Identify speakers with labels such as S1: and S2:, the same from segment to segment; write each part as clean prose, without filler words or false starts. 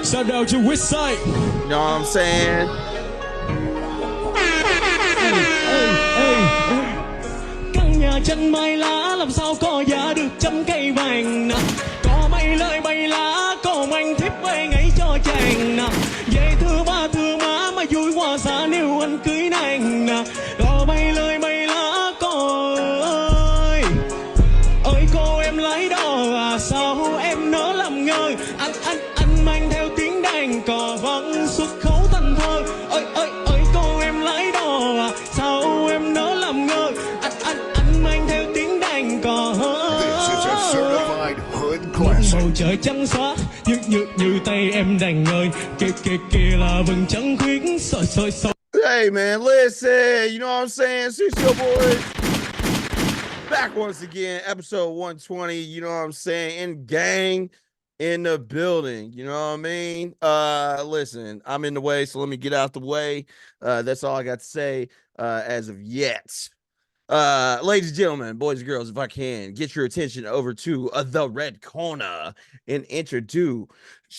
S1: Shout out to Westside.
S2: You know what I'm saying?
S1: Căn nhà chân mây lá làm sao có giá được trăm cây vàng nè. Có mây lời bay lá, có anh thiếp về ngay cho chàng nè. Về thưa má mà vui quá xa nếu anh cưới nàng nè. Có mây lời bay lá, có ơi. Ơi cô em lấy đó à, sao em nỡ làm ngơ. Anh mang theo tiếng đàn cò vẫn xuất khẩu thành thơ. Ơi cô em lấy đó à, sao em nỡ làm ngơ. Anh mang theo tiếng đàn cò.
S3: This is a certified hood classic.
S1: Bầu trời trắng xóa như tay em đàn ngời. Kia là vầng trăng khuyết soi.
S2: Hey man, listen, you know what I'm saying? Sucio Boyz back once again, episode 120, you know what I'm saying? In gang in the building, you know what I mean? Listen, I'm in the way, so let me get out the way. That's all I got to say as of yet. Ladies and gentlemen, boys and girls, if I can get your attention over to the red corner and introduce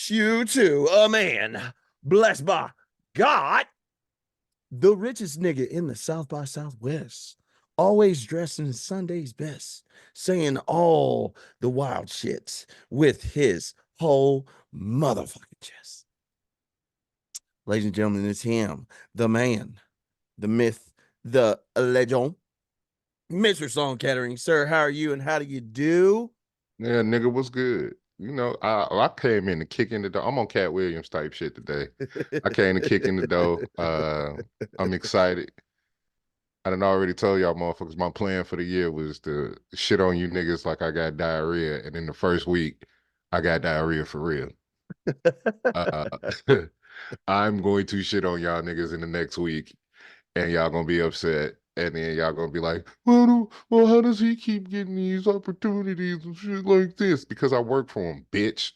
S2: you to a man blessed by God, the richest nigga in the South by Southwest, always dressed in Sunday's best, saying all the wild shits with his whole motherfucking chest. Ladies and gentlemen, it's him, the man, the myth, the legend, Mr. Song Kettering. Sir, how are you and how do you do?
S4: Yeah, nigga, what's good? You know, I came in to kick in the door. I'm on Cat Williams type shit today. I came to kick in the door. I'm excited. I done already told y'all motherfuckers my plan for the year was to shit on you niggas like I got diarrhea. And in the first week, I got diarrhea for real. I'm going to shit on y'all niggas in the next week. And y'all gonna be upset. And then y'all gonna be like, well, how does he keep getting these opportunities and shit like this? Because I work for him, bitch.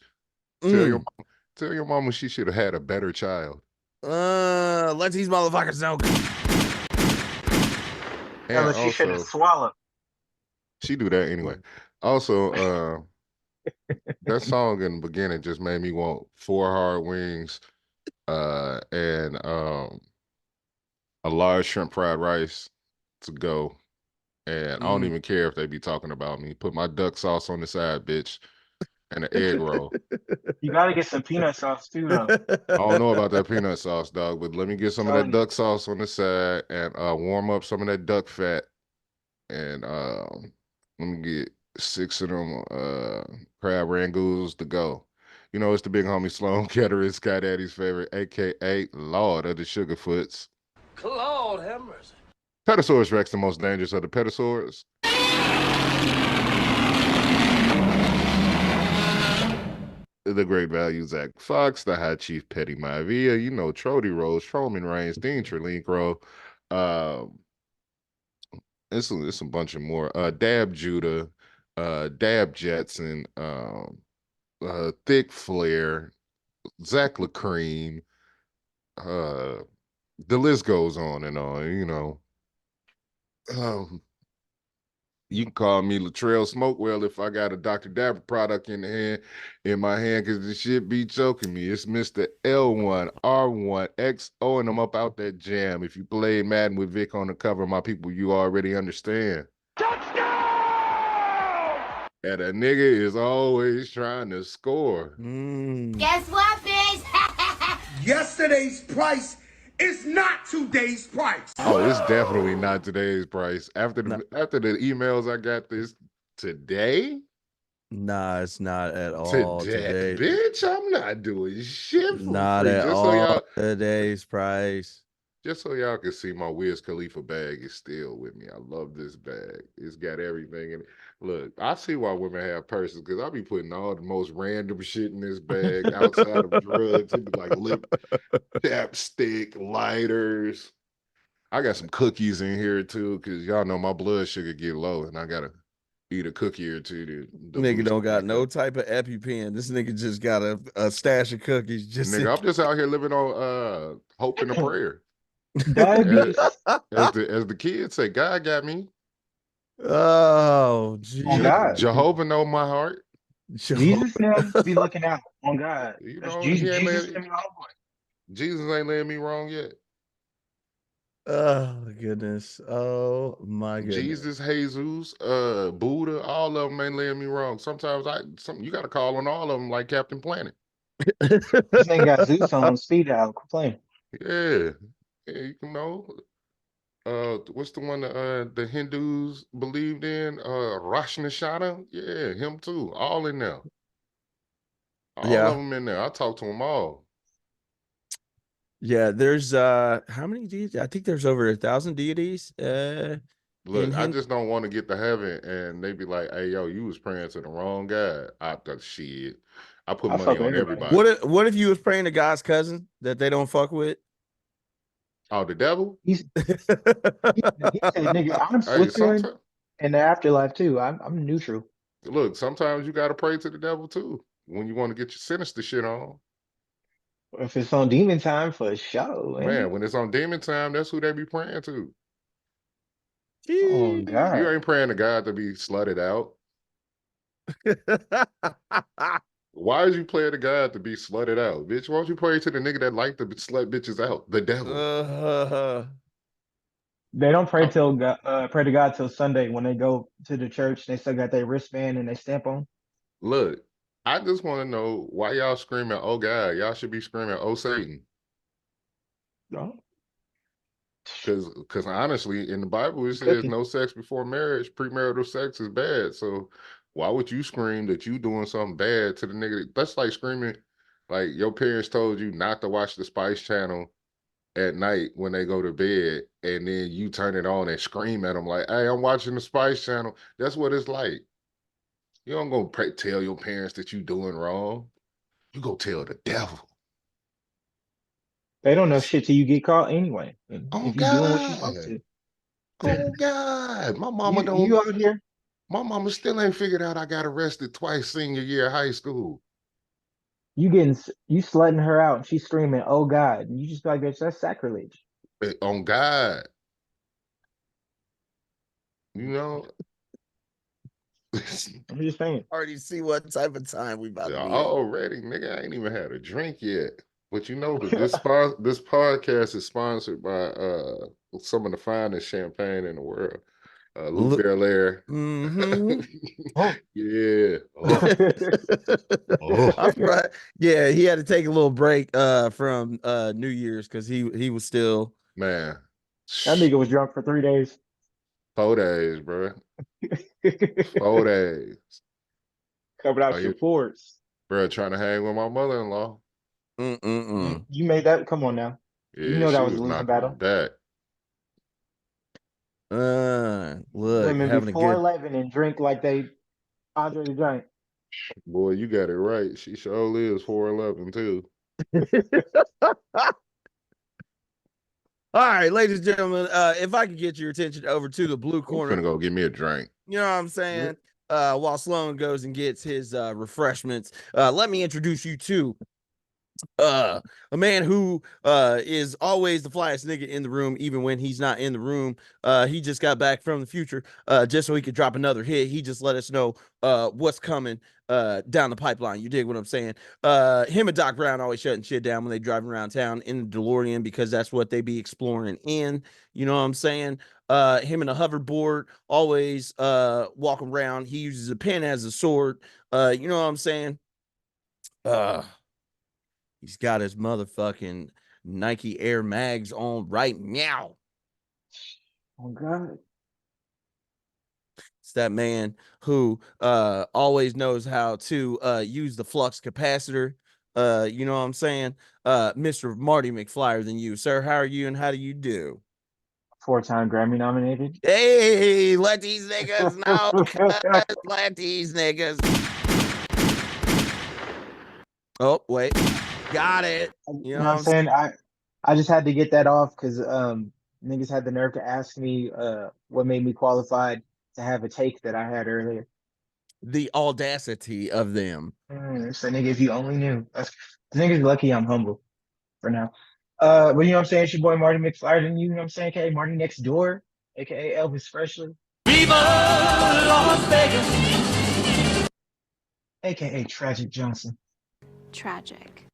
S4: Tell your mama she should have had a better child.
S2: Let these motherfuckers know.
S5: And she should have swallowed.
S4: She do that anyway. Also, that song in the beginning just made me want 4 hard wings, and a large shrimp fried rice to go. And I don't even care if they be talking about me. Put my duck sauce on the side, bitch, and an egg roll.
S5: You gotta get some peanut sauce too, though.
S4: I don't know about that peanut sauce, dog, but let me get some of that duck sauce on the side and warm up some of that duck fat. And let me get 6 of them crab rangoons to go. You know, it's the big homie Sloan Kettering, Sky Daddy's favorite, aka Lord of the Sugarfoots.
S6: Lord have mercy.
S4: Petasaurus Rex, the most dangerous of the petasaurs. The great value Zach Fox, the High Chief Petty Maivia, you know, Trody Rose, Trollman Reigns, Dean Trelincro, it's a bunch of more. Dab Judah, Dab Jetson, Thick Flair, Zach LaCream, the list goes on and on, you know. You can call me Latrell Smokewell if I got a Dr. Dapper product in my hand, because the shit be choking me. It's Mr. L1, R1, XO, and I'm up out that jam. If you played Madden with Vic on the cover, my people, you already understand. Touchdown! And a nigga is always trying to score.
S7: Guess what, bitch?
S3: Yesterday's price is not today's price.
S4: Oh, it's definitely not today's price. After the emails I got this today.
S2: Nah, it's not at all today.
S4: Bitch, I'm not doing shit for
S2: not
S4: free.
S2: at
S4: Just
S2: all today's price.
S4: Just so y'all can see, my Wiz Khalifa bag is still with me. I love this bag. It's got everything in it. Look, I see why women have purses, because I be putting all the most random shit in this bag outside of drugs. It be like lip, chapstick, lighters. I got some cookies in here too, because y'all know my blood sugar get low, and I gotta eat a cookie or two.
S2: Nigga don't got no type of EpiPen. This nigga just got a stash of cookies.
S4: Nigga, I'm just out here living on hope and a prayer. As the kids say, God got me.
S2: Oh, geez.
S5: God.
S4: Jehovah know my heart.
S5: Jesus now be looking out. Oh God,
S4: You
S5: that's
S4: know, he ain't
S5: Jesus
S4: let
S5: and my homeboy.
S4: Jesus ain't letting me wrong yet.
S2: Oh goodness. Oh my goodness.
S4: Jesus, Jesus, Buddha, all of them ain't letting me wrong. Sometimes you got to call on all of them like Captain Planet.
S5: This nigga got Zeus on speed dial. Quit playing.
S4: Yeah, yeah, you know. What's the one the Hindus believed in? Rosh Hashanah? Yeah, him too. All in there. All of
S2: Yeah.
S4: them in there. I talk to them all.
S2: Yeah, there's how many deities? I think there's over 1,000 deities. In
S4: Look, I
S2: Hindu.
S4: just don't want to get to heaven and they be like, "Hey, yo, you was praying to the wrong guy." I thought, shit. I put
S5: I
S4: money
S5: fuck with
S4: on
S5: everybody.
S4: everybody.
S2: What if you was praying to God's cousin that they don't fuck with?
S4: Oh, the devil?
S5: He said, "Nigga, I'm
S4: Hey,
S5: Switzerland
S4: sometimes
S5: in the afterlife too. I'm neutral.
S4: look, sometimes you gotta pray to the devil too when you want to get your sinister shit on.
S5: If it's on demon time, for sure,
S4: Man,
S5: man.
S4: when it's on demon time, that's who they be praying to.
S5: Oh
S4: You
S5: God,
S4: ain't praying to God to be slutted out. Why is you playing to God to be slutted out? Bitch, why don't you pray to the nigga that like to slut bitches out? The devil.
S5: they don't pray
S4: I-
S5: till pray to God till Sunday when they go to the church. They still got their wristband and they stamp on.
S4: Look, I just want to know why y'all screaming, oh God, y'all should be screaming, oh Satan.
S5: Oh,
S4: Because honestly, in the Bible, it says
S5: cooking.
S4: no sex before marriage. Premarital sex is bad. So why would you scream that you doing something bad to the nigga? That's like screaming, like your parents told you not to watch the Spice Channel at night when they go to bed, and then you turn it on and scream at them like, "Hey, I'm watching the Spice Channel." That's what it's like. You don't go tell your parents that you doing wrong. You go tell the devil.
S5: They don't know shit till you get caught anyway.
S4: Oh
S5: If you doing what you supposed
S4: God.
S5: to,
S4: Oh God.
S5: you out here.
S4: My mama still ain't figured out I got arrested twice senior year of high school.
S5: You slutting her out and she's screaming, "Oh God!" And you just be like, "Bitch, that's sacrilege."
S4: On God. You know?
S5: I'm just saying.
S2: Already see what type of time we about to be on.
S4: Already, nigga, I ain't even had a drink yet. But you know, but this podcast is sponsored by some of the finest champagne in the world. Luke
S2: Look.
S4: Belair.
S2: Mm-hmm.
S5: Oh.
S4: Yeah. Oh.
S2: I'm
S4: Oh.
S2: surprised. Yeah, he had to take a little break from New Year's because he was still
S4: Man.
S5: That nigga was drunk for 3 days.
S4: 4 days, bro. 4 days.
S5: Covered
S4: Oh,
S5: out your
S4: you,
S5: pores.
S4: bro, trying to hang with my mother-in-law.
S5: You made that. Come on now. You
S4: Yeah,
S5: know that
S4: she
S5: was a
S4: was
S5: losing
S4: knocking me
S5: battle.
S4: back.
S2: Look,
S5: Women be
S2: having a good
S5: 4'11" and drink like they Andre the Giant.
S4: Boy, you got it right. She sure is 4'11" too.
S2: All right, ladies and gentlemen, if I could get your attention over to the blue
S4: I'm
S2: corner,
S4: finna go get me a drink.
S2: you know what I'm saying? While Sloan goes and gets his refreshments, let me introduce you to a man who is always the flyest nigga in the room, even when he's not in the room. He just got back from the future just so he could drop another hit. He just let us know what's coming down the pipeline. You dig what I'm saying? Him and Doc Brown always shutting shit down when they driving around town in the DeLorean because that's what they be exploring in. You know what I'm saying? Him and a hoverboard always walking around. He uses a pen as a sword. You know what I'm saying? He's got his motherfucking Nike Air Mags on right now.
S5: Oh God.
S2: It's that man who always knows how to use the flux capacitor. You know what I'm saying? Mr. Marty McFlyer than you. Sir, how are you and how do you do?
S5: 4-time Grammy nominated.
S2: Hey, let these niggas know. Let these niggas. Oh, wait. Got it. You
S5: You
S2: know
S5: know
S2: what
S5: what I'm
S2: I'm saying?
S5: saying? I just had to get that off because niggas had the nerve to ask me what made me qualified to have a take that I had earlier.
S2: The audacity of them.
S5: So nigga, if you only knew. The nigga's lucky I'm humble for now. But you know what I'm saying? It's your boy Marty McFlyer, and you know what I'm saying? Okay, Marty next door, aka Elvis Freshly,
S1: Viva Las Vegas.
S5: aka Tragic Johnson.
S8: tragic.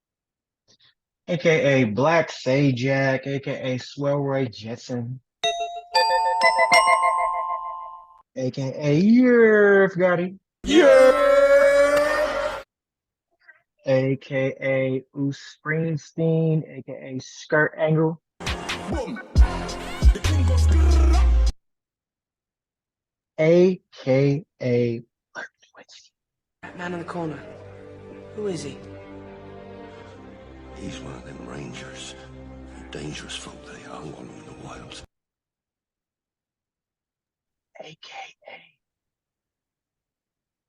S5: AKA Black Sajak, AKA Swellroy Jetson, AKA Yerf Gotti,
S2: Yeah.
S5: AKA Oos Springsteen, AKA Skirt Angle, AKA
S6: That man in the corner. Who is he?
S3: He's one of them rangers. Dangerous folk they are, wandering in the wilds.
S5: AKA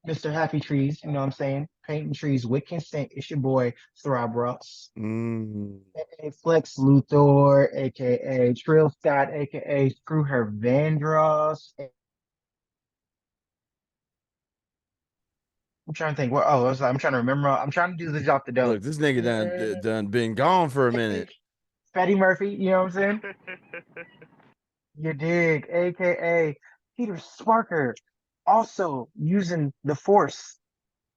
S5: Mr. Happy Trees, you know what I'm saying? Painting trees with consent. It's your boy, Throb Ross. AKA Flex Luthor, AKA Trill Scott, AKA Screw Her Vandross. I'm trying to think. What? Oh, I'm trying to remember. I'm trying to do this off the dome.
S2: Look, this nigga done been gone for a minute.
S5: Fatty Murphy, you know what I'm saying? You dig, AKA Peter Sparker, also using the Force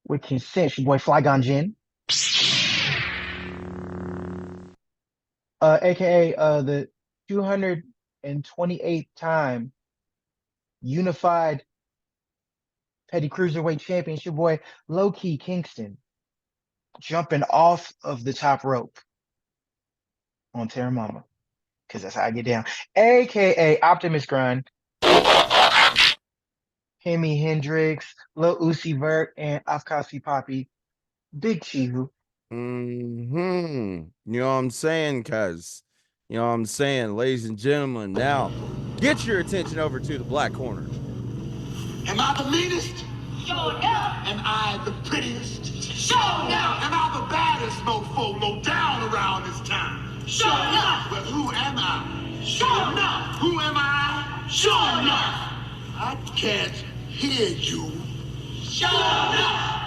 S5: with consent. Your boy Flygon Jin. AKA the 228th time unified petty cruiserweight champion. Your boy Low Key Kingston jumping off of the top rope on Terra Mama, because that's how I get down. AKA Optimus Grind, Hemi Hendrix, Lil Uzi Vert, and Afkasi Poppy, Big Chihu.
S2: You know what I'm saying, cuz? You know what I'm saying, ladies and gentlemen. Now, get your attention over to the black corner.
S3: Am I the meanest?
S7: Sure enough.
S3: Am I the prettiest?
S7: Sure enough.
S3: Am I the baddest mofo low down around this town?
S7: Sure enough.
S3: But who am I?
S7: Sure enough.
S3: Who am I?
S7: Sure enough.
S3: I can't hear you.
S7: Sure enough.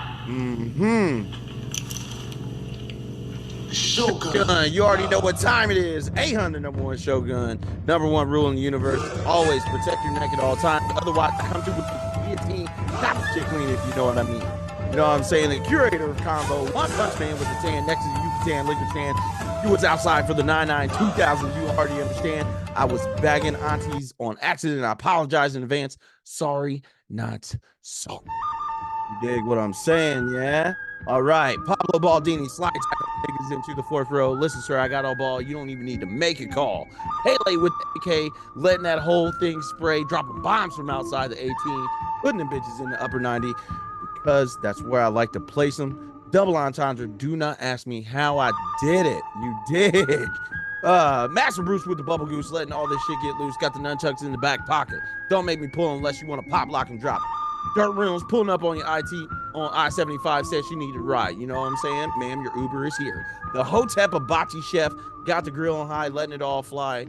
S3: Shogun.
S2: Gun, you already know what time it is. 800 number one Shogun. Number one rule in the universe. Always protect your neck at all times. Otherwise, come through with the guillotine. Not the chick clean, if you know what I mean. You know what I'm saying? The curator of combo. One punch man with the tan next to the Yucatan liquor stand. You was outside for the 99-2000. You already understand. I was bagging aunties on accident. I apologize in advance. Sorry, not sorry. You dig what I'm saying, yeah? All right, Pablo Baldini slides niggas into the fourth row. Listen, sir, I got all ball. You don't even need to make a call. Pele with the AK, letting that whole thing spray, dropping bombs from outside the 18, putting them bitches in the upper 90 because that's where I like to place them. Double entendre. Do not ask me how I did it. You dig. Master Bruce with the bubble goose, letting all this shit get loose. Got the nunchucks in the back pocket. Don't make me pull unless you want to pop, lock, and drop. Dirt Rims pulling up on your IT on I-75 said she needed a ride. You know what I'm saying? Ma'am, your Uber is here. The Hotep Hibachi chef got the grill on high, letting it all fly.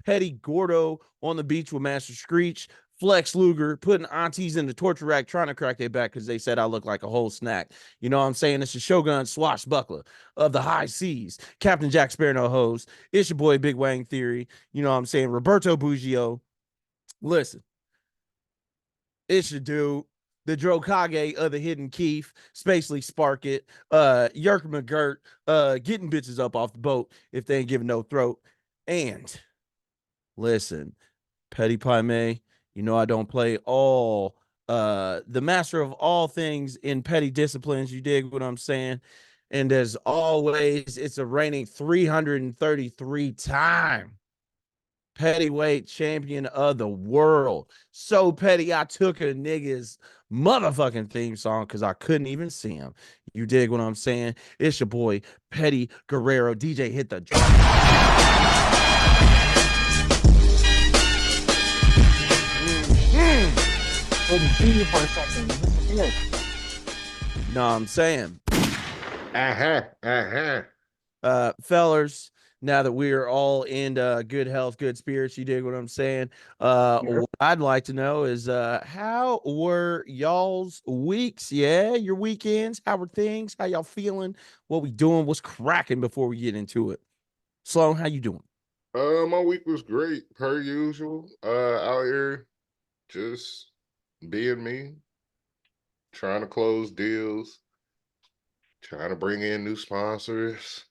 S2: Petty Gordo on the beach with Master Screech. Flex Luger putting aunties in the torture rack trying to crack their back because they said I look like a whole snack. You know what I'm saying? It's the Shogun swashbuckler of the high seas. Captain Jack Sparrow no hose. It's your boy Big Wang Theory. You know what I'm saying? Roberto Buggio. Listen. It's your dude, the Drokage of the Hidden Keef, Spacely Spark It, Yerk McGirt, getting bitches up off the boat if they ain't giving no throat. And listen, Petty Pie May, you know I don't play all the master of all things in petty disciplines. You dig what I'm saying? And as always, it's a reigning 333 time Pettyweight champion of the world. So petty, I took a nigga's motherfucking theme song because I couldn't even see him. You dig what I'm saying? It's your boy, Petty Guerrero. DJ hit the drum.
S5: Didn't see you for a second. Listen here.
S2: Know what I'm saying?
S4: Uh-huh.
S2: Fellers, now that we are all in good health, good spirits, you dig what I'm saying? What I'd like to know is how were y'all's weeks? Yeah, your weekends. How were things? How y'all feeling? What we doing? What's cracking before we get into it? Sloan, how you doing?
S4: My week was great, per usual. Out here just being me, trying to close deals, Trying to bring in new sponsors.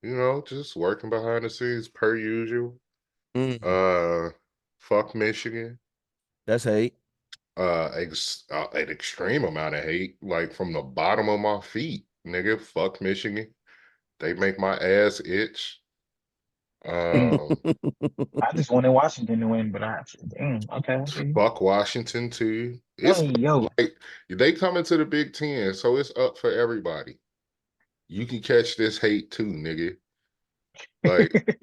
S4: Just working behind the scenes per usual.
S2: Mm,
S4: Uh, fuck Michigan.
S2: that's hate.
S4: An extreme amount of hate, like from the bottom of my feet, nigga. Fuck Michigan. They make my ass itch. Um,
S5: I just wanted Washington to win, but damn, okay. I see.
S4: fuck Washington too. It's
S5: Hey, yo.
S4: like they come into the Big Ten, so it's up for everybody. You can catch this hate too, nigga. Like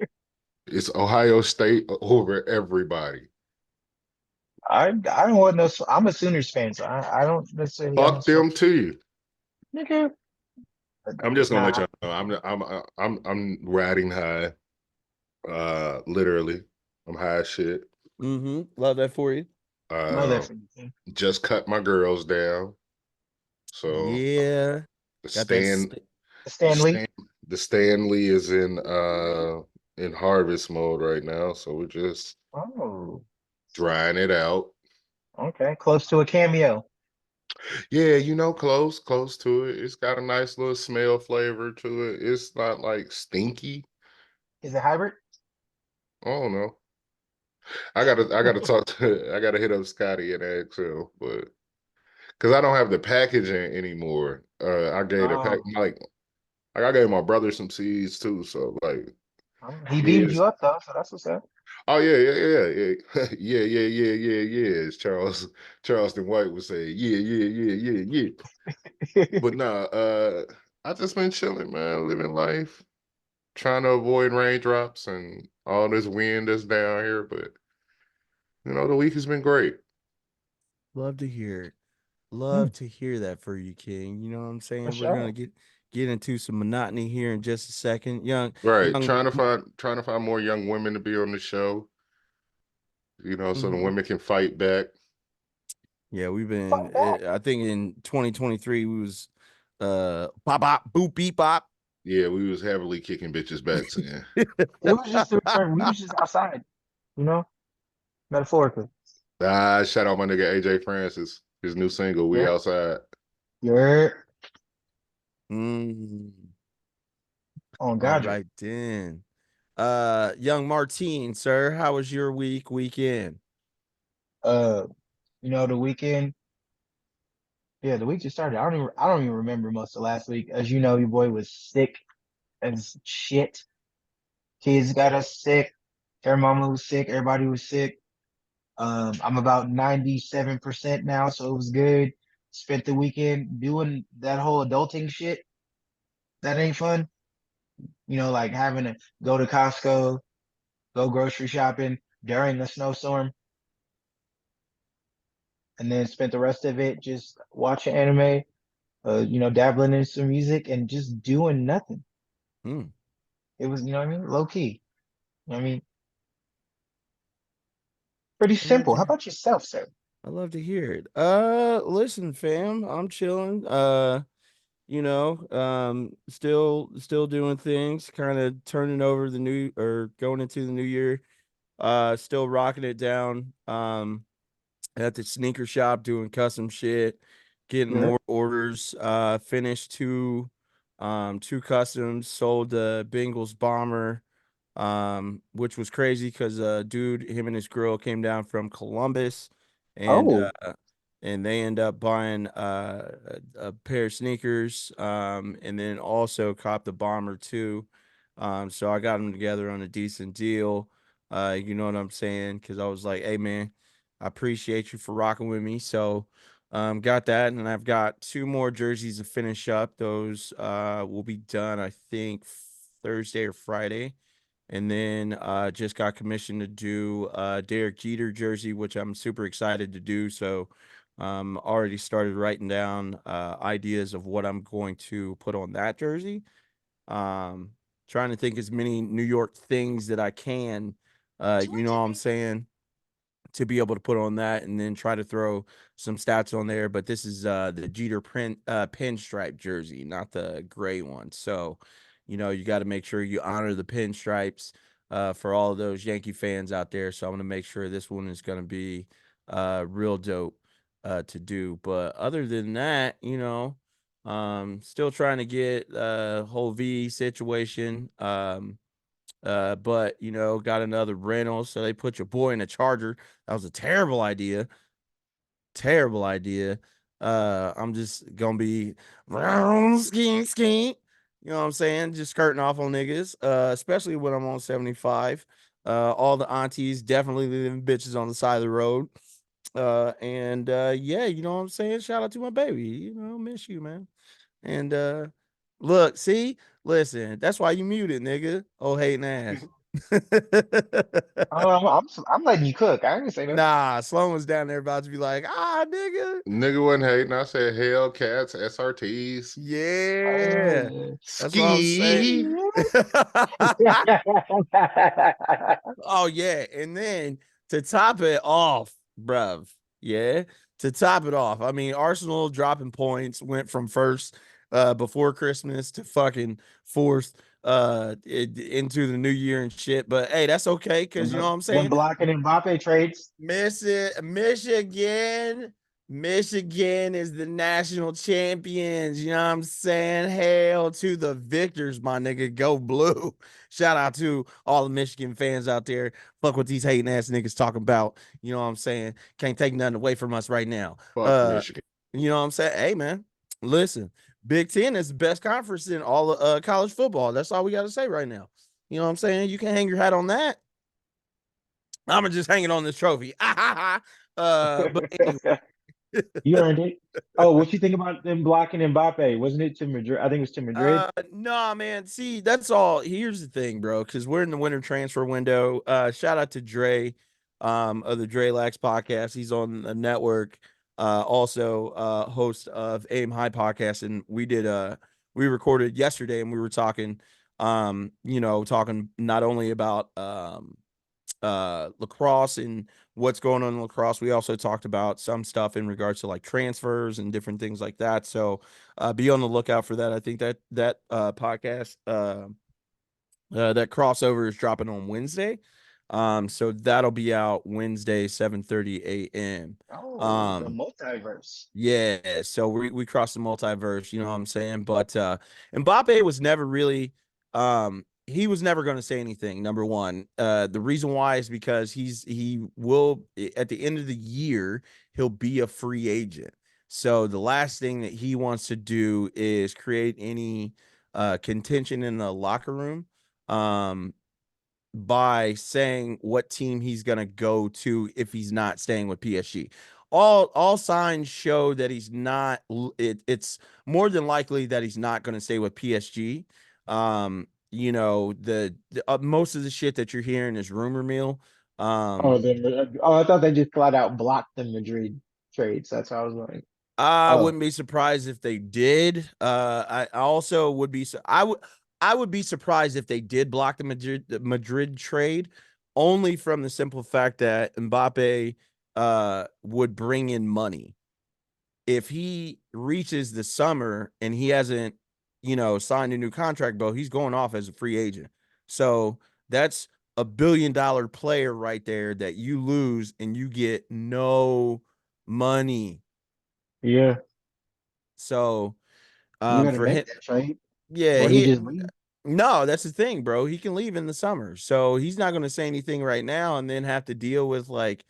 S4: it's Ohio State over everybody.
S5: I don't want no. I'm a Sooners fan, so I don't necessarily got no
S4: Fuck
S5: smoke.
S4: them too.
S5: Nigga,
S4: I'm just gonna let
S5: nah,
S4: y'all know. I'm riding high. Literally, I'm high as shit.
S2: Love that for you.
S5: love that
S4: Uh,
S5: for you. King.
S4: just cut my girls down. So
S2: Yeah.
S4: the
S2: Got that.
S4: stand, the
S5: Stanley,
S4: stand, the Stanley is in harvest mode right now. So we're just
S5: oh,
S4: drying it out.
S5: okay, close to a cameo.
S4: Yeah, close to it. It's got a nice little smell flavor to it. It's not like stinky.
S5: Is it hybrid?
S4: I don't know. I gotta hit up Scotty and ask him, but because I don't have the packaging anymore. I gave the pack
S5: Oh,
S4: like I gave my brother some seeds too. So like
S5: he beamed
S4: his
S5: you up though, so that's what's up.
S4: oh yeah. Yeah. As Charleston White would say, yeah. But nah, I just been chilling, man, living life, trying to avoid raindrops and all this wind that's down here. But the week has been great.
S2: Love to hear it.
S5: Hmm,
S2: Love to hear that for you, King. You know what I'm
S5: for
S2: saying? We're gonna
S5: sure.
S2: get into some monotony here in just a second.
S4: Right.
S2: Young
S4: Trying to find more young women to be on the show, so the
S2: mhm.
S4: women can fight back.
S2: Yeah, we've
S5: Fuck
S2: been
S5: that.
S2: I think in 2023 we was pop pop boop beep bop.
S4: Yeah, we was heavily kicking bitches back then.
S5: It was just a return. We was just outside, you know, metaphorically.
S4: Shout out my nigga AJ Francis. His new single, We
S5: Yeah,
S4: Outside.
S5: you're
S2: Mm,
S5: on
S2: all
S5: Godric.
S2: right then. Young Martine, sir, how was your weekend?
S5: Uh, the weekend. Yeah, the week just started. I don't even remember most of last week. As you know, your boy was sick as shit. Kids got us sick. Their mama was sick. Everybody was sick. I'm about 97% now, so it was good. Spent the weekend doing that whole adulting shit. That ain't fun. Like having to go to Costco, go grocery shopping during a snowstorm, and then spent the rest of it just watching anime, dabbling in some music and just doing nothing.
S2: Hmm.
S5: It was, you know what I mean? Low key. You know what I mean? Pretty
S2: I love
S5: simple. How
S2: to
S5: about yourself, sir?
S2: I love to hear it. Listen, fam, I'm chilling. Still doing things, kind of turning over the new or going into the new year. Still rocking it down. At the sneaker shop doing custom shit, getting
S5: Yeah.
S2: more orders. Finished two customs, sold the Bengals bomber, which was crazy because dude, him and his girl came down from Columbus, and
S5: Oh,
S2: uh and they end up buying a pair of sneakers, and then also copped the bomber too. So I got them together on a decent deal. You know what I'm saying? Because I was like, hey man, I appreciate you for rocking with me. So got that, and I've got two more jerseys to finish up. Those will be done, I think, Thursday or Friday. And then just got commissioned to do Derek Jeter jersey, which I'm super excited to do. So already started writing down ideas of what I'm going to put on that jersey. Um, Trying to think as many New York things that I can, you know what I'm saying, to be able to put on that, and then try to throw some stats on there. But this is the Jeter print pinstripe jersey, not the gray one. So, you got to make sure you honor the pinstripes for all of those Yankee fans out there. So I'm gonna make sure this one is gonna be real dope to do. But other than that, Still trying to get whole V situation. But you know, got another rental, so they put your boy in a charger. That was a terrible idea. Terrible idea. I'm just gonna be skiing, skiing. You know what I'm saying? Just skirting off on niggas, especially when I'm on 75. All the aunties definitely leaving bitches on the side of the road. And yeah, you know what I'm saying? Shout out to my baby. You know, miss you, man. And look, see, listen, that's why you muted, nigga. Oh, hating ass.
S5: Oh, I'm letting you cook. I didn't say that.
S2: Nah, Sloan was down there about to be like, nigga.
S4: Nigga wasn't hating. I said Hellcats, SRTs,
S2: Yeah,
S5: Oh.
S2: that's what I'm saying.
S4: ski.
S2: Oh, yeah. And then to top it off, bruv. Yeah. To top it off, I mean, Arsenal dropping points went from first before Christmas to fucking fourth into the new year and shit. But hey, that's okay, because you know what I'm
S5: Them
S2: saying?
S5: blocking Mbappe trades.
S2: Michigan. Michigan is the national champions. You know what I'm saying? Hail to the victors, my nigga. Go blue. Shout out to all the Michigan fans out there. Fuck what these hating ass niggas talking about. You know what I'm saying? Can't take nothing away from us right now.
S4: Fuck Michigan.
S2: You know what I'm saying? Hey, man, listen. Big Ten is the best conference in all of college football. That's all we got to say right now. You know what I'm saying? You can hang your hat on that. I'm gonna just hang it on this trophy. But anyway.
S5: You earned it. Oh, what you think about them blocking Mbappe? Wasn't it to Madrid? I think it was to Madrid.
S2: No, man. See, that's all. Here's the thing, bro, because we're in the winter transfer window. Shout out to Dre, of the Dre Lax podcast. He's on the network. Also, host of Aim High podcast, and we recorded yesterday, and we were talking, talking not only about lacrosse and what's going on in lacrosse. We also talked about some stuff in regards to like transfers and different things like that. So be on the lookout for that. I think that podcast that crossover is dropping on Wednesday. So that'll be out Wednesday, 7:30 a.m.
S5: Oh, the multiverse.
S2: Yeah, so we crossed the multiverse, you know what I'm saying? But Mbappe was never really he was never going to say anything, number one. The reason why is because he will at the end of the year, he'll be a free agent. So the last thing that he wants to do is create any contention in the locker room. By saying what team he's going to go to if he's not staying with PSG. All signs show that he's not. It's more than likely that he's not going to stay with PSG. The most of the shit that you're hearing is rumor mill.
S5: I thought they just flat out blocked the Madrid trades. That's how I was like,
S2: I
S5: oh,
S2: wouldn't be surprised if they did. I also would be. I would be surprised if they did block the Madrid trade, only from the simple fact that Mbappe would bring in money. If he reaches the summer and he hasn't, signed a new contract, bro, he's going off as a free agent. So that's $1 billion player right there that you lose and you get no money.
S5: yeah,
S2: So
S5: you gotta
S2: for
S5: make
S2: him,
S5: that trade,
S2: yeah,
S5: or he just leave.
S2: no, that's the thing, bro. He can leave in the summer. So he's not going to say anything right now and then have to deal with like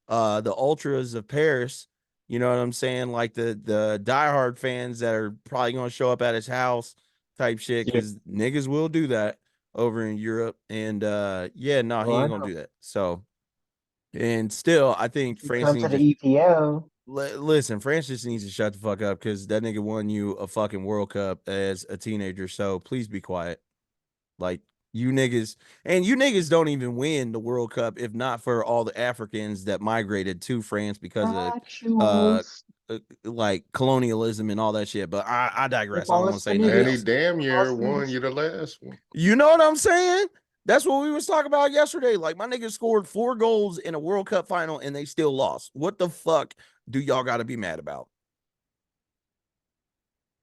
S2: the ultras of Paris. You know what I'm saying? Like the diehard fans that are probably going to show up at his house type shit,
S5: Yeah,
S2: because niggas will do that over in Europe. And yeah, no, he
S5: well, I
S2: ain't gonna
S5: know.
S2: do that. So, and still, I think
S5: You
S2: France
S5: come to
S2: needs
S5: the
S2: to
S5: EPL.
S2: listen. France just needs to shut the fuck up, because that nigga won you a fucking World Cup as a teenager. So please be quiet. Like, you niggas don't even win the World Cup if not for all the Africans that migrated to France because of uh,
S5: Factuals.
S2: like colonialism and all that shit. But I digress. I don't want to
S5: Footballers for
S2: say nothing
S4: And he
S5: niggas.
S2: else.
S4: damn near
S5: Football's for
S4: won
S5: niggas.
S4: you the last one.
S2: You know what I'm saying? That's what we was talking about yesterday. Like, my niggas scored 4 goals in a World Cup final and they still lost. What the fuck do y'all got to be mad about?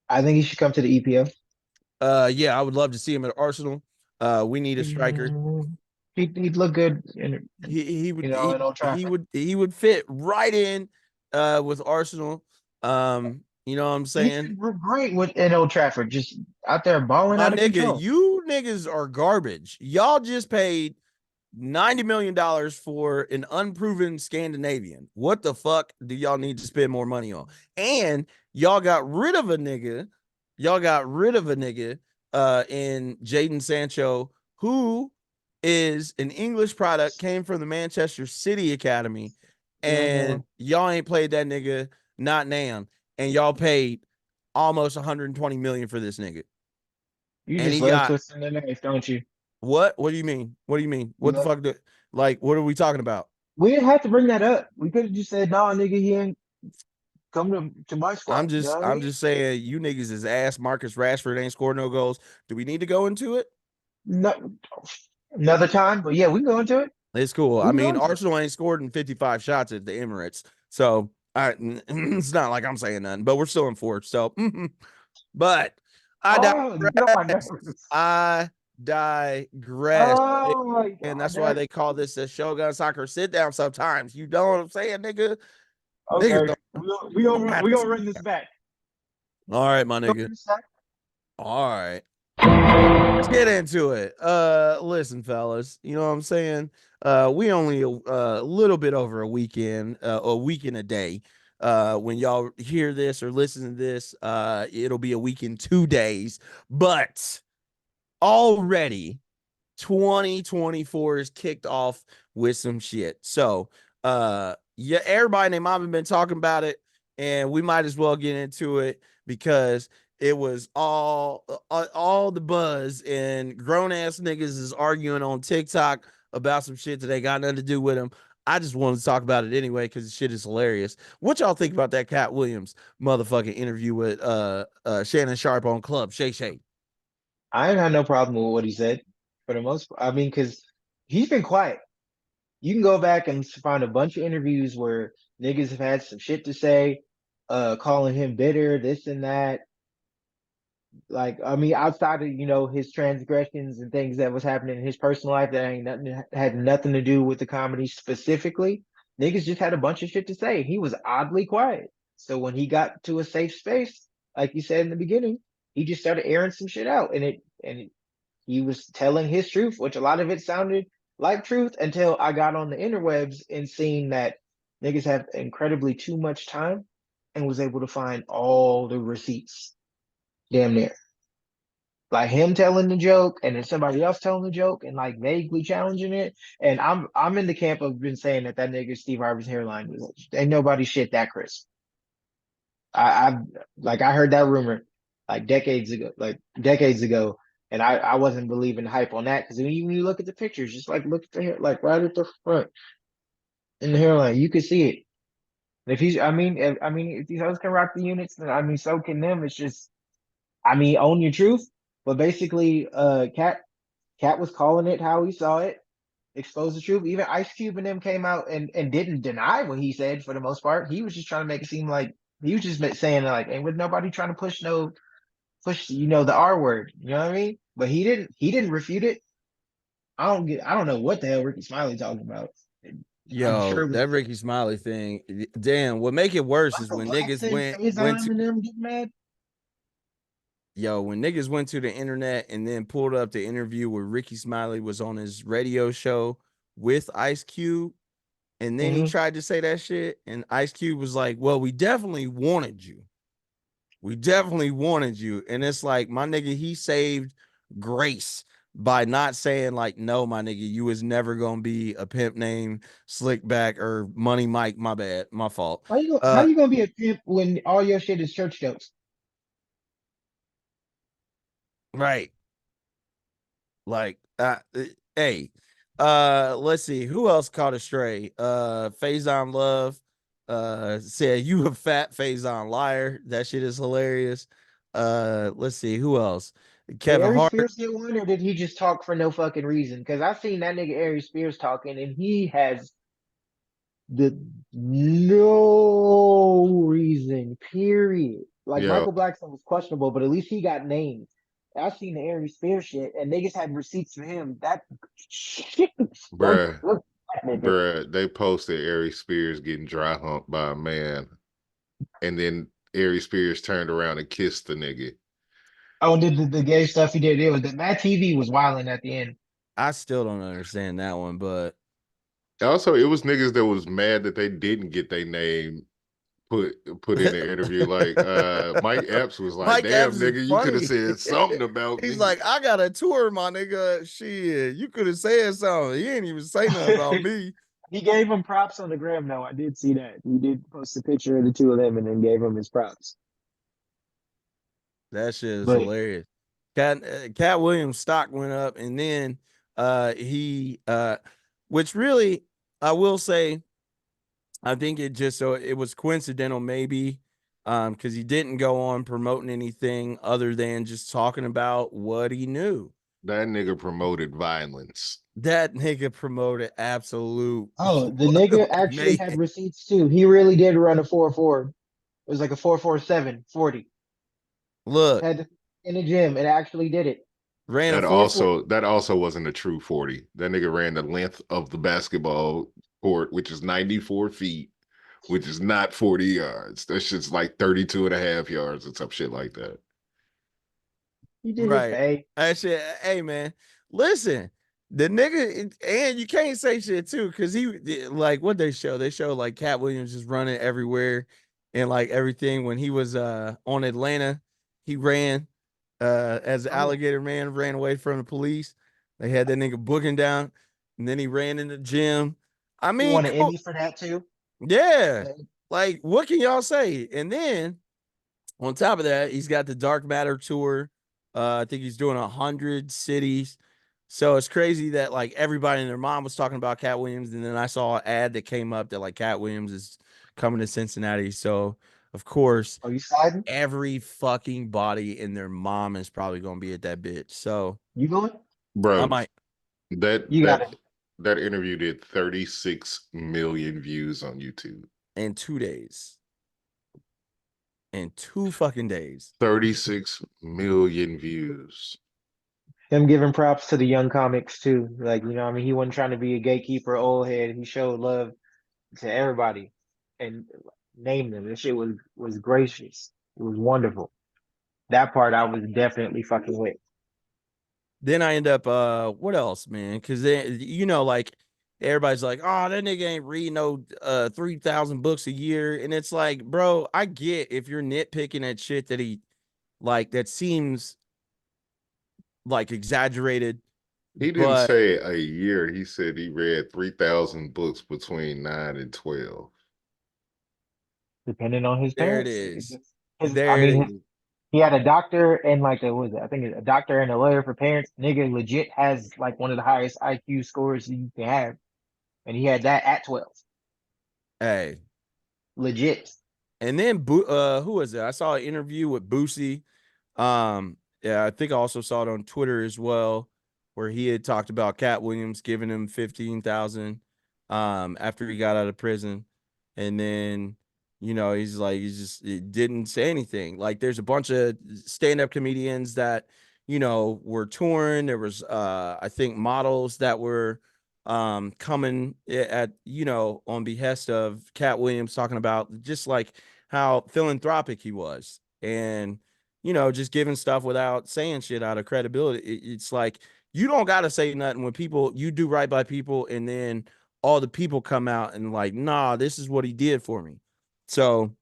S5: I think he should come to the EPL.
S2: Yeah, I would love to see him at Arsenal. We need a striker.
S5: He'd look good
S2: He would
S5: in Old Trafford.
S2: he would fit right in with Arsenal. You know what I'm
S5: He's
S2: saying?
S5: been great in Old Trafford, just out there balling
S2: My
S5: out of
S2: nigga,
S5: control.
S2: you niggas are garbage. Y'all just paid $90 million for an unproven Scandinavian. What the fuck do y'all need to spend more money on? And y'all got rid of a nigga. Y'all got rid of a nigga in Jadon Sancho, who is an English product, came from the Manchester City Academy, and y'all ain't played that nigga, not now. And y'all paid almost 120 million for this nigga.
S5: You
S2: And
S5: just
S2: he
S5: love
S2: got
S5: twisting the knife, don't you?
S2: what? What do you mean? What do you mean?
S5: You
S2: What the
S5: love,
S2: fuck? Like, what are we talking about?
S5: we didn't have to bring that up. We could have just said, "Nah, nigga, he ain't come to my squad." You know what I
S2: I'm
S5: mean?
S2: just saying, you niggas is ass. Marcus Rashford ain't scored no goals. Do we need to go into it?
S5: No, another time, but yeah, we can go into it.
S2: It's cool.
S5: We
S2: I
S5: can go
S2: mean,
S5: into it.
S2: Arsenal ain't scored in 55 shots at the Emirates, so it's not like I'm saying nothing. But we're still in fourth. So, but I
S5: Oh, you get on my
S2: digress.
S5: nerves.
S2: I digress.
S5: Oh my
S2: And
S5: god.
S2: that's why they call this a Shogun Soccer sit down sometimes. You know what I'm saying, nigga? Niggas
S5: Okay,
S2: don't
S5: we
S2: have to
S5: gonna
S2: sit
S5: run this
S2: down.
S5: back.
S2: All right, my
S5: Go
S2: nigga.
S5: run this back.
S2: All right. Let's get into it. Listen, fellas, you know what I'm saying? We only a little bit over a week and a day. When y'all hear this or listen to this, it'll be a week and 2 days. But already 2024 is kicked off with some shit. So, yeah, everybody and their mom have been talking about it, and we might as well get into it because it was all the buzz, and grown ass niggas is arguing on TikTok about some shit that they got nothing to do with them. I just wanted to talk about it anyway because the shit is hilarious. What y'all think about that Cat Williams motherfucking interview with Shannon Sharp on Club Shay Shay?
S5: I ain't had no problem with what he said for the most part. I mean, because he's been quiet. You can go back and find a bunch of interviews where niggas have had some shit to say, calling him bitter, this and that. Like, I mean, outside of, his transgressions and things that was happening in his personal life that ain't nothing had nothing to do with the comedy specifically, niggas just had a bunch of shit to say. He was oddly quiet. So when he got to a safe space, like you said in the beginning, he just started airing some shit out, and he was telling his truth, which a lot of it sounded like truth until I got on the interwebs and seen that niggas have incredibly too much time and was able to find all the receipts damn near. Like him telling the joke and then somebody else telling the joke and like vaguely challenging it. And I'm in the camp of been saying that nigga Steve Harvey's hairline was ain't nobody shit that crisp. I like I heard that rumor like decades ago, and I wasn't believing the hype on that because when you look at the pictures, just like look at the hair, like right at the front in the hairline, you could see it. And if he's, I mean, if these others can rock the units, then I mean, so can them. It's just, I mean, own your truth. But basically, Cat was calling it how he saw it, exposed the truth. Even Ice Cube and them came out and didn't deny what he said for the most part. He was just trying to make it seem like he was just saying like, ain't with nobody trying to push the R word. You know what I mean? But he didn't refute it. I don't know what the hell Ricky Smiley talking about. I'm sure
S2: Yo,
S5: it was
S2: that Ricky Smiley thing. Damn, what make it worse is
S5: Michael
S2: when niggas
S5: Blackson,
S2: went
S5: Faison,
S2: to
S5: and them get mad.
S2: when niggas went to the internet and then pulled up the interview where Ricky Smiley was on his radio show with Ice Cube, and then he
S5: Mm-hmm.
S2: tried to say that shit, and Ice Cube was like, "Well, we definitely wanted you. We definitely wanted you." And it's like, my nigga, he saved grace by not saying like, "No, my nigga, you was never gonna be a pimp named Slickback or Money Mike. My bad, my fault."
S5: How you gonna be a pimp when all your shit is church jokes?
S2: Right. Like, hey, let's see who else caught a stray. Faison Love, said you a fat Faison liar. That shit is hilarious. Let's see who else.
S5: Did
S2: Kevin
S5: Aries
S2: Hart.
S5: Spears get one, or did he just talk for no fucking reason? Because I've seen that nigga Aries Spears talking, and he has the no reason, period. Like
S4: Yo,
S5: Michael Blackson was questionable, but at least he got named. I've seen the Aries Spears shit, and niggas had receipts for him. That shit, look,
S4: bruh,
S5: look, that nigga.
S4: bruh, they posted Ari Spears getting dry humped by a man, and then AIRSPACE turned around and kissed the nigga.
S5: Oh, did the gay stuff he did? It was that Matt TV was wilding at the end.
S2: I still don't understand that one, but
S4: Also, it was niggas that was mad that they didn't get their name put in the interview. Like Mike Epps was like,
S2: Mike
S4: damn
S2: Epps is
S4: nigga, you could have
S2: funny.
S4: said something about
S2: He's
S4: me.
S2: like, I got a tour, my nigga. Shit, you could have said something. He ain't even say nothing about me.
S5: He gave him props on the gram, though. I did see that. He did post a picture of the two of them and then gave him his props.
S2: That shit is
S5: But
S2: hilarious. Cat Williams' stock went up, and then he which really I will say, I think it was coincidental maybe, because he didn't go on promoting anything other than just talking about what he knew.
S4: That nigga promoted violence.
S2: That nigga promoted absolute.
S5: oh, the nigga actually had receipts too. He really did run a 4.4. It was like a 4.47 40.
S2: Look,
S5: Had in the gym. It actually did it.
S2: ran a
S4: That
S2: 4.4.
S4: also wasn't a true 40. That nigga ran the length of the basketball court, which is 94 feet, which is not 40 yards. That shit's like 32 and a half yards or some shit like that.
S5: He did his
S2: Right.
S5: thing.
S2: That shit. Hey man, listen. The nigga, and you can't say shit too, because he like what they show. They show like Cat Williams just running everywhere and like everything. When he was on Atlanta, he ran as the alligator man, ran away from the police. They had that nigga booking down, and then he ran in the gym. I
S5: He
S2: mean,
S5: won an Emmy for that too.
S2: yeah. Like, what can y'all say? And then on top of that, he's got the Dark Matter tour. I think he's doing 100 cities. So it's crazy that like everybody and their mom was talking about Cat Williams, and then I saw an ad that came up that like Cat Williams is coming to Cincinnati. So of course,
S5: Are you sliding?
S2: every fucking body and their mom is probably gonna be at that bitch. So
S5: You going?
S2: I
S4: Bro,
S2: might
S4: that
S5: You got it.
S4: that interview did 36 million views on YouTube.
S2: in 2 days. In 2 fucking days.
S4: 36 million views.
S5: Him giving props to the young comics too. Like, you know, what I mean, he wasn't trying to be a gatekeeper, old head. He showed love to everybody and named them. This shit was gracious. It was wonderful. That part I was definitely fucking with.
S2: Then I end up what else, man? Because then like everybody's like, oh, that nigga ain't reading no 3,000 books a year. And it's like, bro, I get if you're nitpicking at shit that he like that seems like exaggerated.
S4: He didn't
S2: But
S4: say a year. He said he read 3,000 books between 9 and 12.
S5: Depending on his
S2: there it
S5: parents.
S2: is.
S5: I
S2: There it
S5: mean,
S2: is.
S5: he had a doctor and like a what was it? I think a doctor and a lawyer for parents. Nigga legit has like one of the highest IQ scores you can have. And he had that at 12.
S2: Hey.
S5: Legit.
S2: And then who was it? I saw an interview with Boosie. Yeah, I think I also saw it on Twitter as well, where he had talked about Cat Williams giving him 15,000 after he got out of prison. And then, he didn't say anything. Like there's a bunch of stand-up comedians that, were touring. There was I think models that were coming at, on behest of Cat Williams, talking about just like how philanthropic he was. And just giving stuff without saying shit out of credibility. It's like, you don't got to say nothing when you do right by people, and then all the people come out and like, nah, this is what he did for me. So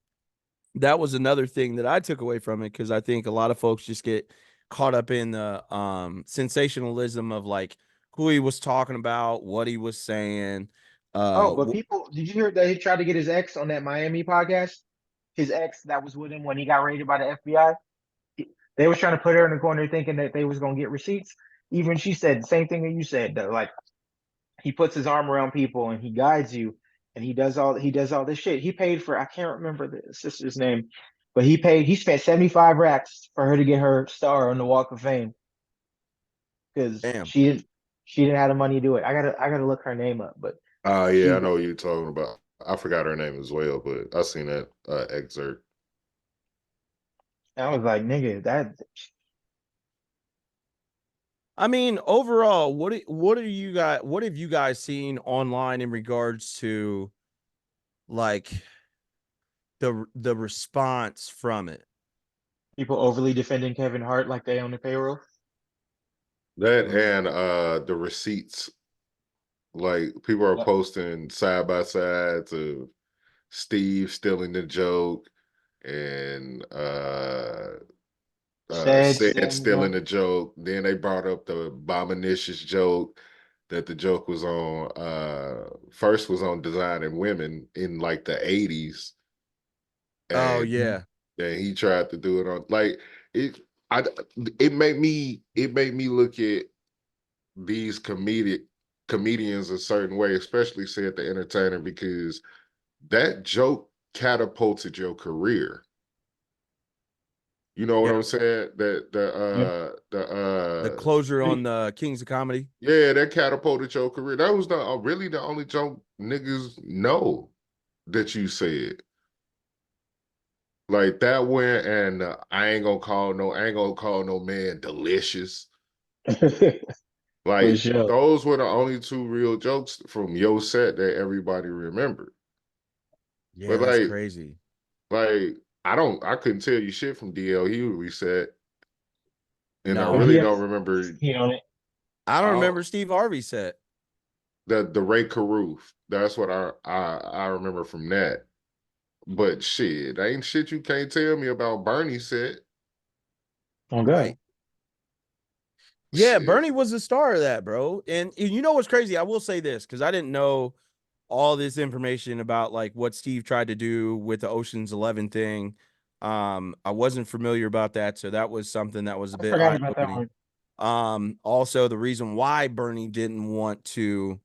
S2: that was another thing that I took away from it, because I think a lot of folks just get caught up in the sensationalism of like who he was talking about, what he was saying.
S5: But people, did you hear that he tried to get his ex on that Miami podcast? His ex that was with him when he got raided by the FBI. They was trying to put her in the corner thinking that they was going to get receipts. Even she said the same thing that you said, though. Like, he puts his arm around people and he guides you and he does all this shit. He paid for, I can't remember the sister's name, but he spent 75 racks for her to get her star on the Walk of Fame. Because
S2: Damn.
S5: she didn't have the money to do it. I gotta look her name up, but
S4: Oh, yeah, I know what you're talking about. I forgot her name as well, but I seen that excerpt.
S5: I was like, nigga, that.
S2: I mean, overall, what have you guys seen online in regards to like the response from it.
S5: People overly defending Kevin Hart like they own the payroll.
S4: That
S2: Mm.
S4: and the receipts. Like people are
S5: Yep.
S4: posting side by sides of Steve stealing the joke and
S5: Said
S4: said
S5: stealing the
S4: stealing
S5: joke.
S4: the joke. Then they brought up the Bominicious joke that the joke was on first was on Designing Women in like the 80s.
S2: Oh
S4: And
S2: yeah.
S4: then he tried to do it on like it I it made me look at these comedians a certain way, especially said the entertainer, because that joke catapulted your career. You know what
S2: Yeah.
S4: I'm saying? That
S5: Yep.
S2: The closure
S5: Pretty-
S2: on the Kings of Comedy.
S4: yeah, that catapulted your career. That was the really the only joke niggas know that you said. Like that went and I ain't gonna call no man delicious.
S5: For
S4: Like
S5: sure.
S4: those were the only two real jokes from your set that everybody remembered.
S2: Yeah,
S4: But
S2: that's crazy.
S4: like I couldn't tell you shit from DL Hughley set, and I
S5: But
S2: No,
S5: he
S4: really
S5: has
S4: don't remember
S5: he on it.
S2: I don't remember
S4: all
S2: Steve Harvey set.
S4: the Ray Caruth. That's what I remember from that. But shit, ain't shit you can't tell me about Bernie set.
S5: Oh
S2: Right.
S5: God.
S2: Yeah,
S4: Shit.
S2: Bernie was the star of that, bro. And you know what's crazy? I will say this because I didn't know all this information about like what Steve tried to do with the Ocean's 11 thing. I wasn't familiar about that, so that was something that was a
S5: I
S2: bit
S5: forgot about that
S2: eye-opening.
S5: one.
S2: Also the reason why Bernie didn't want to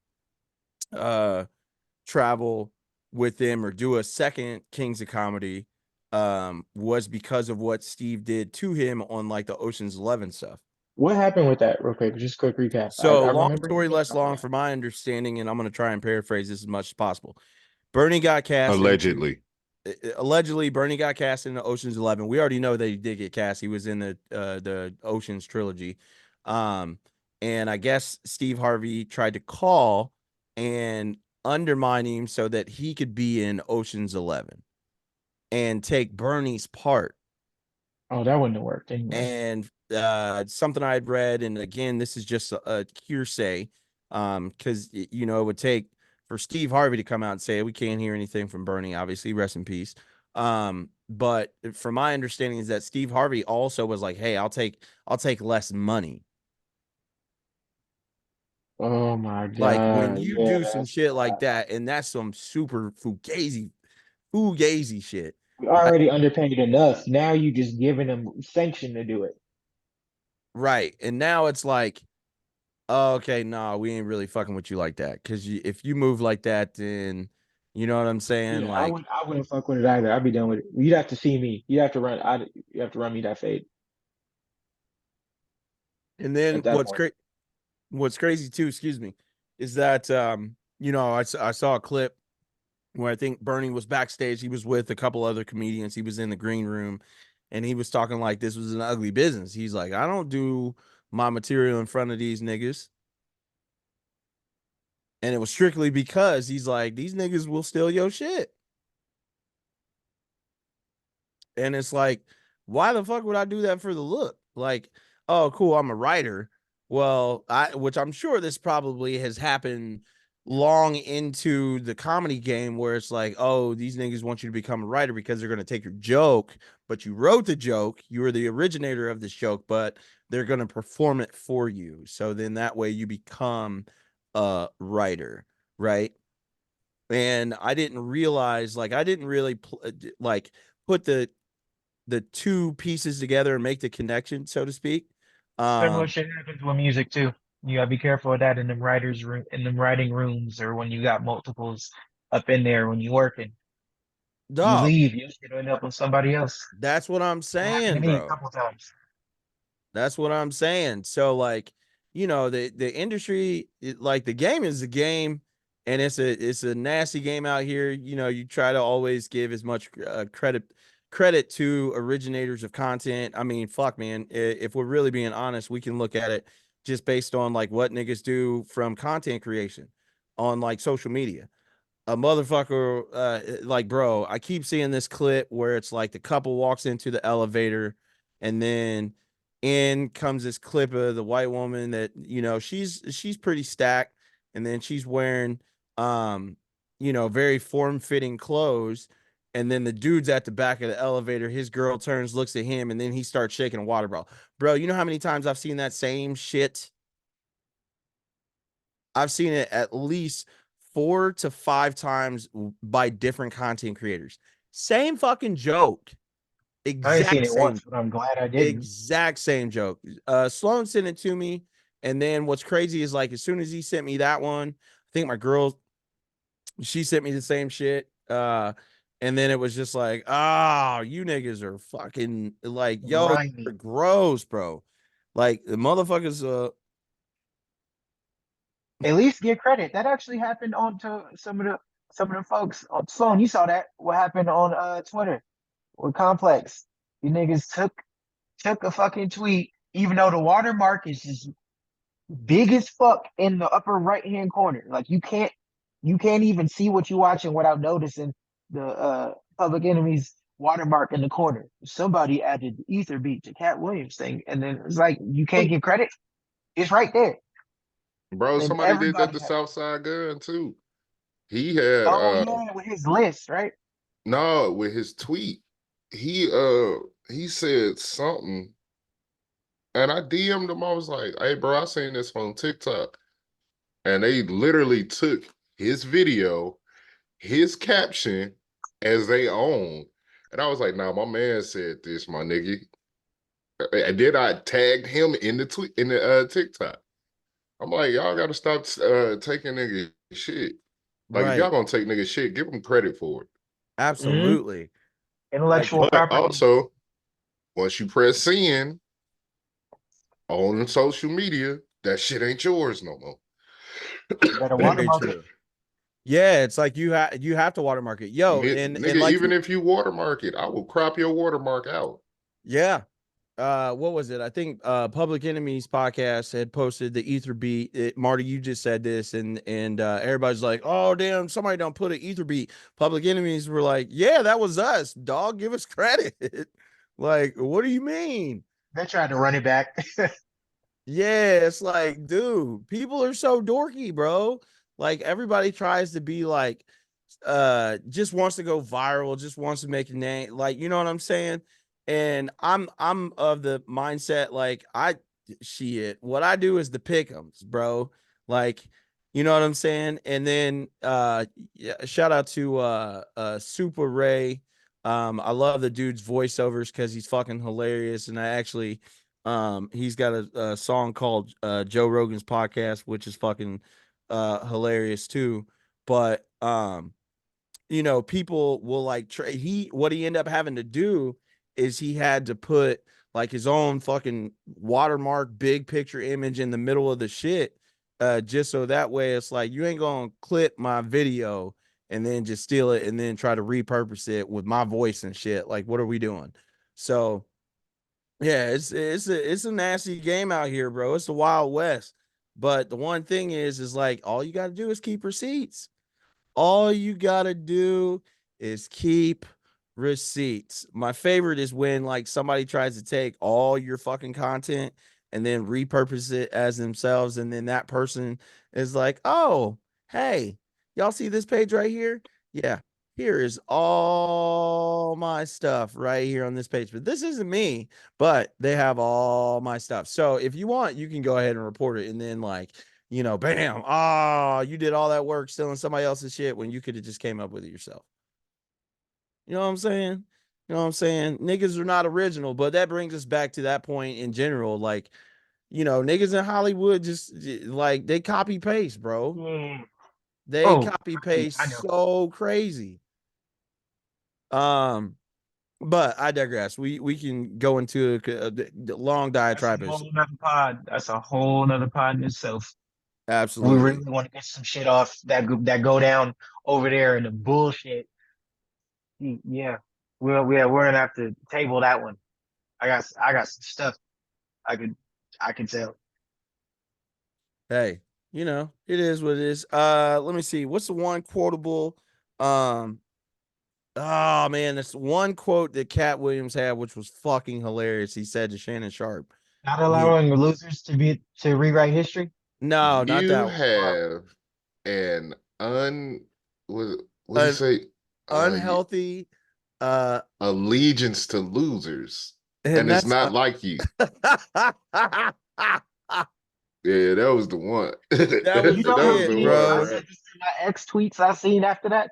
S2: uh travel with them or do a second Kings of Comedy was because of what Steve did to him on like the Ocean's 11 stuff.
S5: What happened with that, real quick? Just quick recap.
S2: So
S5: I
S2: long
S5: remember
S2: story
S5: hearing
S2: less
S5: about
S2: long,
S5: that.
S2: from my understanding, and I'm going to try and paraphrase this as much as possible. Bernie got cast into
S4: Allegedly.
S2: allegedly Bernie got cast into Ocean's 11. We already know that he did get cast. He was in the Ocean's trilogy. And I guess Steve Harvey tried to call and undermine him so that he could be in Ocean's 11 and take Bernie's part.
S5: Oh, that wouldn't have worked anyway.
S2: And something I had read, and again, this is just a hearsay, because you know it would take for Steve Harvey to come out and say we can't hear anything from Bernie. Obviously, rest in peace. But from my understanding is that Steve Harvey also was like, "Hey, I'll take less money."
S5: Oh my
S2: Like when
S5: God.
S2: you
S5: Yeah,
S2: do some
S5: that's
S2: shit like
S5: wild.
S2: that, and that's some super fugazi shit.
S5: We
S2: Right.
S5: already underpaid enough. Now you just giving them sanction to do it.
S2: Right. And now it's like, oh, okay, no, we ain't really fucking with you like that. Because if you move like that, then you know what I'm saying?
S5: Yeah,
S2: Like,
S5: I wouldn't fuck with it either. I'd be done with it. You'd have to see me. You'd have to run. You have to run me that fade
S2: and then
S5: at that point.
S2: what's crazy too, excuse me, is that you know, I saw a clip where I think Bernie was backstage. He was with a couple other comedians. He was in the green room, and he was talking like this was an ugly business. He's like, I don't do my material in front of these niggas. And it was strictly because he's like, these niggas will steal your shit. And it's like, why the fuck would I do that for the look? Like, oh, cool, I'm a writer. Well, which I'm sure this probably has happened long into the comedy game where it's like, oh, these niggas want you to become a writer because they're going to take your joke, but you wrote the joke, you were the originator of this joke, but they're going to perform it for you. So then that way you become a writer, right? And I didn't realize, like, I didn't really like put the two pieces together and make the connection, so to speak.
S5: Similar
S2: Um,
S5: shit happens with music too. You gotta be careful of that in them in them writing rooms, or when you got multiples up in there when you working. You
S2: dog,
S5: leave, you should end up with somebody else.
S2: that's what I'm
S5: That happened to
S2: saying,
S5: me a
S2: bro.
S5: couple times.
S2: That's what I'm saying. So like, you know, the industry, like the game is a game, and it's a nasty game out here. You know, you try to always give as much credit to originators of content. I mean, fuck, man. If we're really being honest, we can look at it just based on like what niggas do from content creation on like social media. a motherfucker, like, bro, I keep seeing this clip where it's like the couple walks into the elevator, and then in comes this clip of the white woman that, she's pretty stacked, and then she's wearing, um, very form-fitting clothes. And then the dude's at the back of the elevator. His girl turns, looks at him, and then he starts shaking a water bottle. Bro, you know how many times I've seen that same shit? I've seen it at least 4 to 5 times by different content creators. Same fucking joke.
S5: I ain't seen
S2: Exact
S5: it once,
S2: same,
S5: but I'm glad I didn't.
S2: exact same joke. Sloan sent it to me. And then what's crazy is, like, as soon as he sent me that one, I think my girl, she sent me the same shit. And then it was just like, oh, you niggas are fucking, like, yo,
S5: Grimy.
S2: you're gross, bro. Like, the motherfuckers,
S5: At least give credit. That actually happened on to some of the folks. Sloan, you saw that? What happened on Twitter with Complex? You niggas took a fucking tweet, even though the watermark is just big as fuck in the upper right hand corner. Like you can't even see what you're watching without noticing the Public Enemy's watermark in the corner. Somebody added the Ether beat to Cat Williams thing, and then it's like you can't give credit. It's right there.
S4: Bro,
S5: And
S4: somebody did that
S5: everybody
S4: to
S5: had,
S4: Southside Gun too. He had
S5: oh yeah, with his list, right?
S4: no, with his tweet. He he said something, and I DM'd him. I was like, hey bro, I seen this on TikTok. And they literally took his video, his caption as they own. And I was like, nah, my man said this, my nigga. And then I tagged him in the tweet in the TikTok. I'm like, y'all gotta stop taking nigga shit. Like, if y'all
S2: right.
S4: gonna take nigga shit, give them credit for it.
S5: Mhm.
S2: Absolutely. Like,
S5: Intellectual
S4: But
S5: property.
S4: also, once you press send on social media, that shit ain't yours no more.
S5: Better
S2: very
S5: watermark it.
S2: true. Yeah, it's like you have to watermark it. Yo, and
S4: Nigga,
S2: like
S4: even
S2: you,
S4: if you watermark it, I will crop your watermark out.
S2: yeah. What was it? I think Public Enemy's podcast had posted the Ether beat. Marty, you just said this, and everybody's like, "Oh damn, somebody don't put an Ether beat." Public Enemies were like, "Yeah, that was us, dog. Give us credit." Like, what do you mean?
S5: They tried to run it back.
S2: Yeah, it's like, dude, people are so dorky, bro. Like, everybody tries to be like, just wants to go viral, just wants to make a name, like, you know what I'm saying? And I'm of the mindset, like, shit, what I do is the pick'ems, bro. Like, you know what I'm saying? And then yeah, shout out to Super Ray. I love the dude's voiceovers because he's fucking hilarious. And I actually he's got a song called Joe Rogan's Podcast, which is fucking hilarious too. But people will like what he ended up having to do is he had to put like his own fucking watermark big picture image in the middle of the shit, just so that way it's like you ain't gonna clip my video and then just steal it and then try to repurpose it with my voice and shit. Like, what are we doing? So yeah, it's a nasty game out here, bro. It's the Wild West. But the one thing is like all you got to do is keep receipts. All you gotta do is keep receipts. My favorite is when like somebody tries to take all your fucking content and then repurpose it as themselves, and then that person is like, "Oh, hey, y'all see this page right here? Yeah, here is all my stuff right here on this page. But this isn't me, but they have all my stuff. So if you want, you can go ahead and report it, and then like." Bam. Ah, you did all that work stealing somebody else's shit when you could have just came up with it yourself. You know what I'm saying? You know what I'm saying? Niggas are not original, but that brings us back to that point in general. Like, niggas in Hollywood just like they copy paste, bro.
S5: Yeah.
S2: They
S5: Oh,
S2: copy paste
S5: I know.
S2: so crazy. Um, but I digress. We can go into a long
S5: That's a
S2: diatribe.
S5: whole nother pod. That's a whole nother pod in itself. We
S2: Absolutely.
S5: really want to get some shit off that go down over there in the bullshit. Yeah, we're gonna have to table that one. I got some stuff I could I could tell.
S2: Hey, you know, it is what it is. Let me see. What's the one quotable? Oh man, this one quote that Cat Williams had, which was fucking hilarious. He said to Shannon Sharp,
S5: Not
S2: he,
S5: allowing losers to rewrite history.
S2: no, not
S4: You
S2: that one.
S4: have an what do you
S2: An
S4: say?
S2: unhealthy, uh,
S4: Allegiance to losers,
S2: and
S4: and it's
S2: that's
S4: not like you. Yeah, that was the one.
S2: that was
S5: You know
S4: That
S5: how
S4: was the
S5: many
S2: it,
S4: one,
S5: I
S2: bro.
S4: bro.
S5: said this to my ex tweets I seen after that?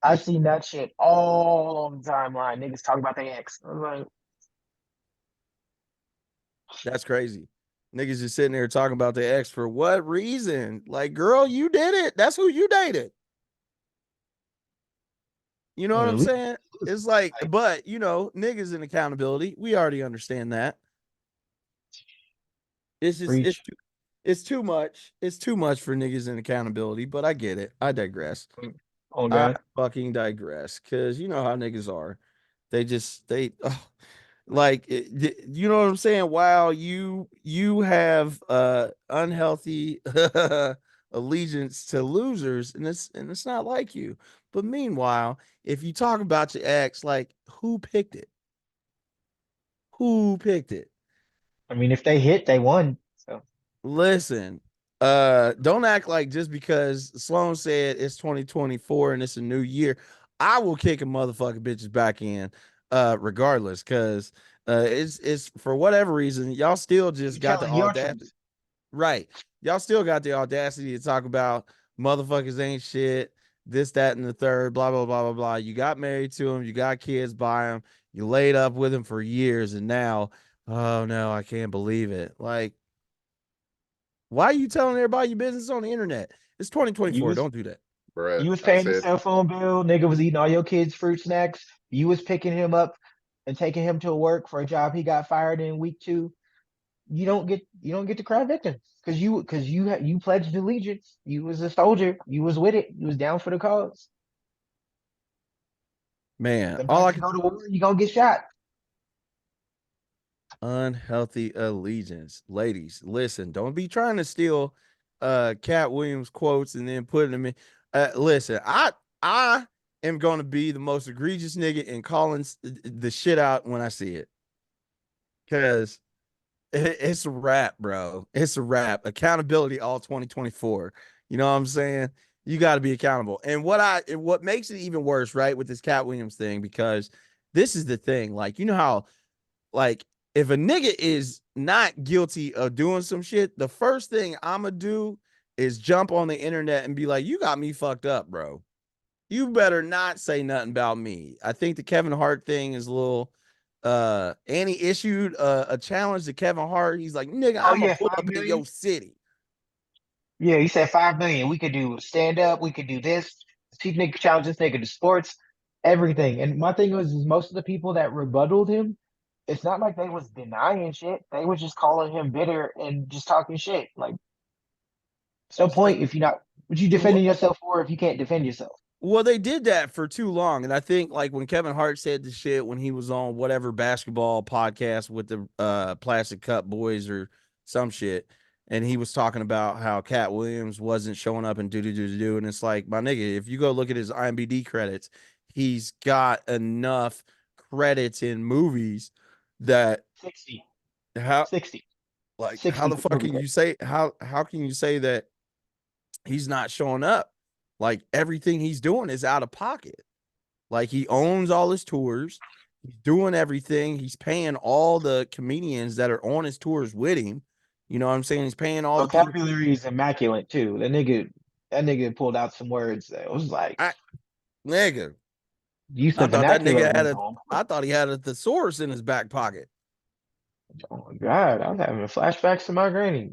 S5: I seen that shit all on the timeline. Niggas talking about their ex. I'm like,
S2: That's crazy. Niggas just sitting there talking about their ex for what reason? Like, girl, you did it. That's who you dated. You know what
S5: well,
S2: I'm
S5: at least
S2: saying? It's like, but you know, niggas and accountability. We already understand that. It's just
S5: preach.
S2: it's too much. It's too much for niggas and accountability, but I get it. I digress.
S5: Oh
S2: I
S5: God.
S2: fucking digress. Cause you know how niggas are. They like you know what I'm saying? Wow, you have unhealthy allegiance to losers, and it's not like you. But meanwhile, if you talk about your ex, like who picked it? Who picked it?
S5: I mean, if they hit, they won. So
S2: Listen, don't act like just because Sloan said it's 2024 and it's a new year, I will kick a motherfucking bitches back in, regardless, because it's for whatever reason, y'all still
S5: you
S2: just got the
S5: telling your
S2: audacity.
S5: truth.
S2: Right. Y'all still got the audacity to talk about motherfuckers ain't shit, this, that, and the third, blah, blah, blah, blah, blah. You got married to him, you got kids by him, you laid up with him for years, and now, oh no, I can't believe it. Like, why are you telling everybody your business on the internet? It's
S5: You
S2: 2024.
S5: was
S2: Don't do that.
S4: Bruh,
S5: you was
S4: I
S5: paying your
S4: said,
S5: cell phone bill. Nigga was eating all your kids' fruit snacks. You was picking him up and taking him to work for a job he got fired in week 2. You don't get to cry victim because you pledged allegiance. You was a soldier. You was with it. You was down for the cause.
S2: Man, all
S5: Sometimes
S2: I
S5: you
S2: can
S5: go to war, you gonna get shot.
S2: unhealthy allegiance. Ladies, listen, don't be trying to steal Cat Williams quotes and then putting them in. Listen, I am gonna be the most egregious nigga in calling the shit out when I see it. Cause it's a wrap, bro. It's a wrap. Accountability all 2024. You know what I'm saying? You got to be accountable. And what makes it even worse, right, with this Cat Williams thing, because this is the thing. Like, you know how, like, if a nigga is not guilty of doing some shit, the first thing I'ma do is jump on the internet and be like, you got me fucked up, bro. You better not say nothing about me. I think the Kevin Hart thing is a little and he issued a challenge to Kevin Hart. He's like, nigga,
S5: Oh
S2: I'm gonna
S5: yeah,
S2: pull
S5: 5
S2: up in
S5: million.
S2: your city.
S5: Yeah, he said 5 million. We could do stand up. We could do this. Chief nigga challenge this nigga to sports, everything. And my thing was, is most of the people that rebutted him, it's not like they was denying shit. They was just calling him bitter and just talking shit. Like, it's no point if you're not. What you defending yourself for if you can't defend yourself?
S2: Well, they did that for too long. And I think like when Kevin Hart said the shit when he was on whatever basketball podcast with the Plastic Cup Boys or some shit, and he was talking about how Cat Williams wasn't showing up and do. And it's like, my nigga, if you go look at his IMDb credits, he's got enough credits in movies that
S5: 60,
S2: how
S5: 60,
S2: like how
S5: 60
S2: the fuck
S5: movie
S2: can you
S5: credits.
S2: say how can you say that he's not showing up? Like everything he's doing is out of pocket. Like he owns all his tours. He's doing everything. He's paying all the comedians that are on his tours with him. You know what I'm saying? He's paying all the people.
S5: Vocabulary is immaculate too. That nigga pulled out some words that was like
S2: I nigga,
S5: use the
S2: I thought that
S5: vernacular
S2: nigga had
S5: was
S2: a
S5: on.
S2: I thought he had a thesaurus in his back pocket.
S5: Oh my God, I was having flashbacks to my granny.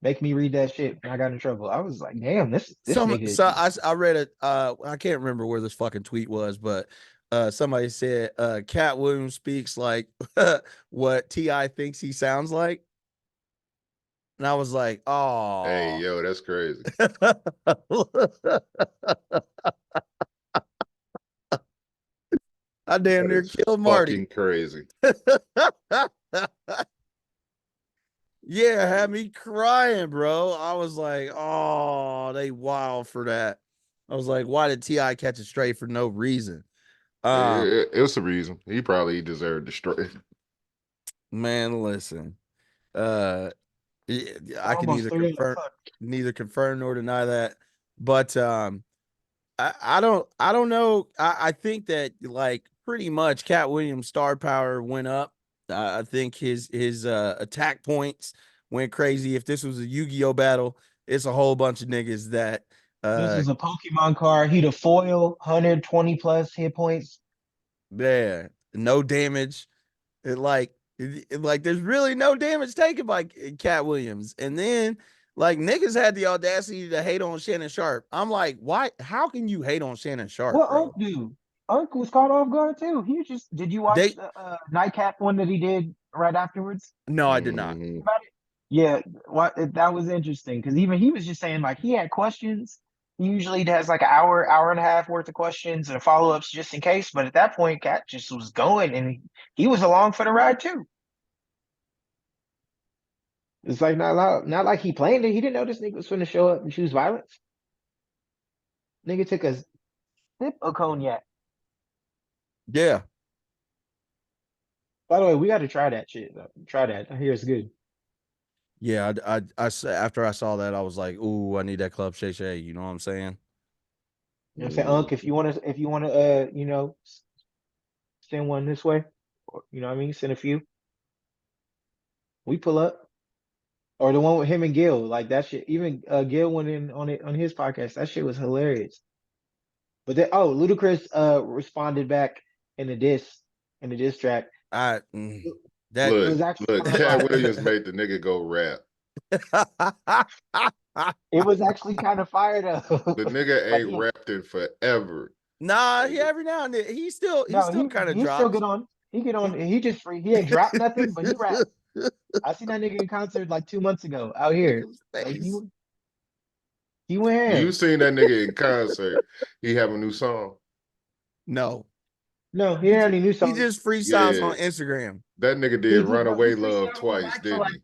S5: Make me read that shit when I got in trouble. I was like, damn, this
S2: Some
S5: nigga is
S2: so
S5: just
S2: I read it. I can't remember where this fucking tweet was, but somebody said Cat Williams speaks like what Ti thinks he sounds like, and I was like,
S4: hey,
S2: oh.
S4: yo, that's crazy.
S2: I damn
S4: That
S2: near
S4: is
S2: killed Marty.
S4: fucking crazy.
S2: Yeah, had me crying, bro. I was like, oh, they wild for that. I was like, why did T.I. catch a straight for no reason?
S4: It was the reason. He probably deserved the straight.
S2: Man, listen. Uh I can
S5: Almost 3 in the cup.
S2: neither confirm nor deny that. But I don't know. I think that like pretty much Cat Williams' star power went up. I think his attack points went crazy. If this was a Yu-Gi-Oh battle, it's a whole bunch of niggas that
S5: This is a Pokemon card. He the foil, 120 plus hit points.
S2: yeah, no damage. Like there's really no damage taken by Cat Williams. And then like niggas had the audacity to hate on Shannon Sharp. I'm like, why? How can you hate on Shannon Sharp,
S5: What
S2: bro?
S5: Unk do? Unk was caught off guard too. He just did you watch
S2: They
S5: the nightcap one that he did right afterwards?
S2: no, I did not.
S4: Mhm.
S5: About it? Yeah, what that was interesting because even he was just saying like he had questions. He usually has like an hour and a half worth of questions and follow-ups just in case. But at that point, Cat just was going and he was along for the ride too. It's like not like he planned it. He didn't know this nigga was going to show up and choose violence. Nigga took a sip of cognac.
S2: Yeah.
S5: By the way, we got to try that shit. Though. Try that. I hear it's good.
S2: Yeah, after I saw that, I was like, "Ooh, I need that Club Shay Shay." You know what I'm saying?
S5: You know what I'm saying, Unc, if you wanna, send one this way, or you know what I mean, send a few. We pull up, or the one with him and Gil, like that shit. Even Gil went in on it on his podcast. That shit was hilarious. But then, oh, Ludacris responded back in the diss track.
S2: I
S5: It,
S2: that
S5: it
S4: Look,
S5: was actually
S4: look,
S5: kind of
S4: Cat
S5: fire.
S4: Williams made the nigga go rap.
S5: It was actually kind of fire though.
S4: The nigga
S5: Like
S4: ain't rapped in forever.
S2: Nah,
S4: Like,
S2: he every now and then he
S5: no,
S2: still kind of
S5: he still
S2: drops.
S5: get on. He get on.
S2: He
S5: He just free. He ain't dropped nothing, but he rap. I seen that nigga in concert like 2 months ago out here.
S2: nigga's
S5: Like
S2: face.
S5: he went
S4: you
S5: ham.
S4: seen that nigga in concert. He have a new song.
S2: No,
S5: No, he didn't have any new
S2: he
S5: songs.
S2: just freestyles
S4: Yeah.
S2: on Instagram.
S4: That nigga did
S5: He
S4: Runaway Love
S5: freestyled on
S4: twice,
S5: mic for
S4: didn't
S5: like
S4: he?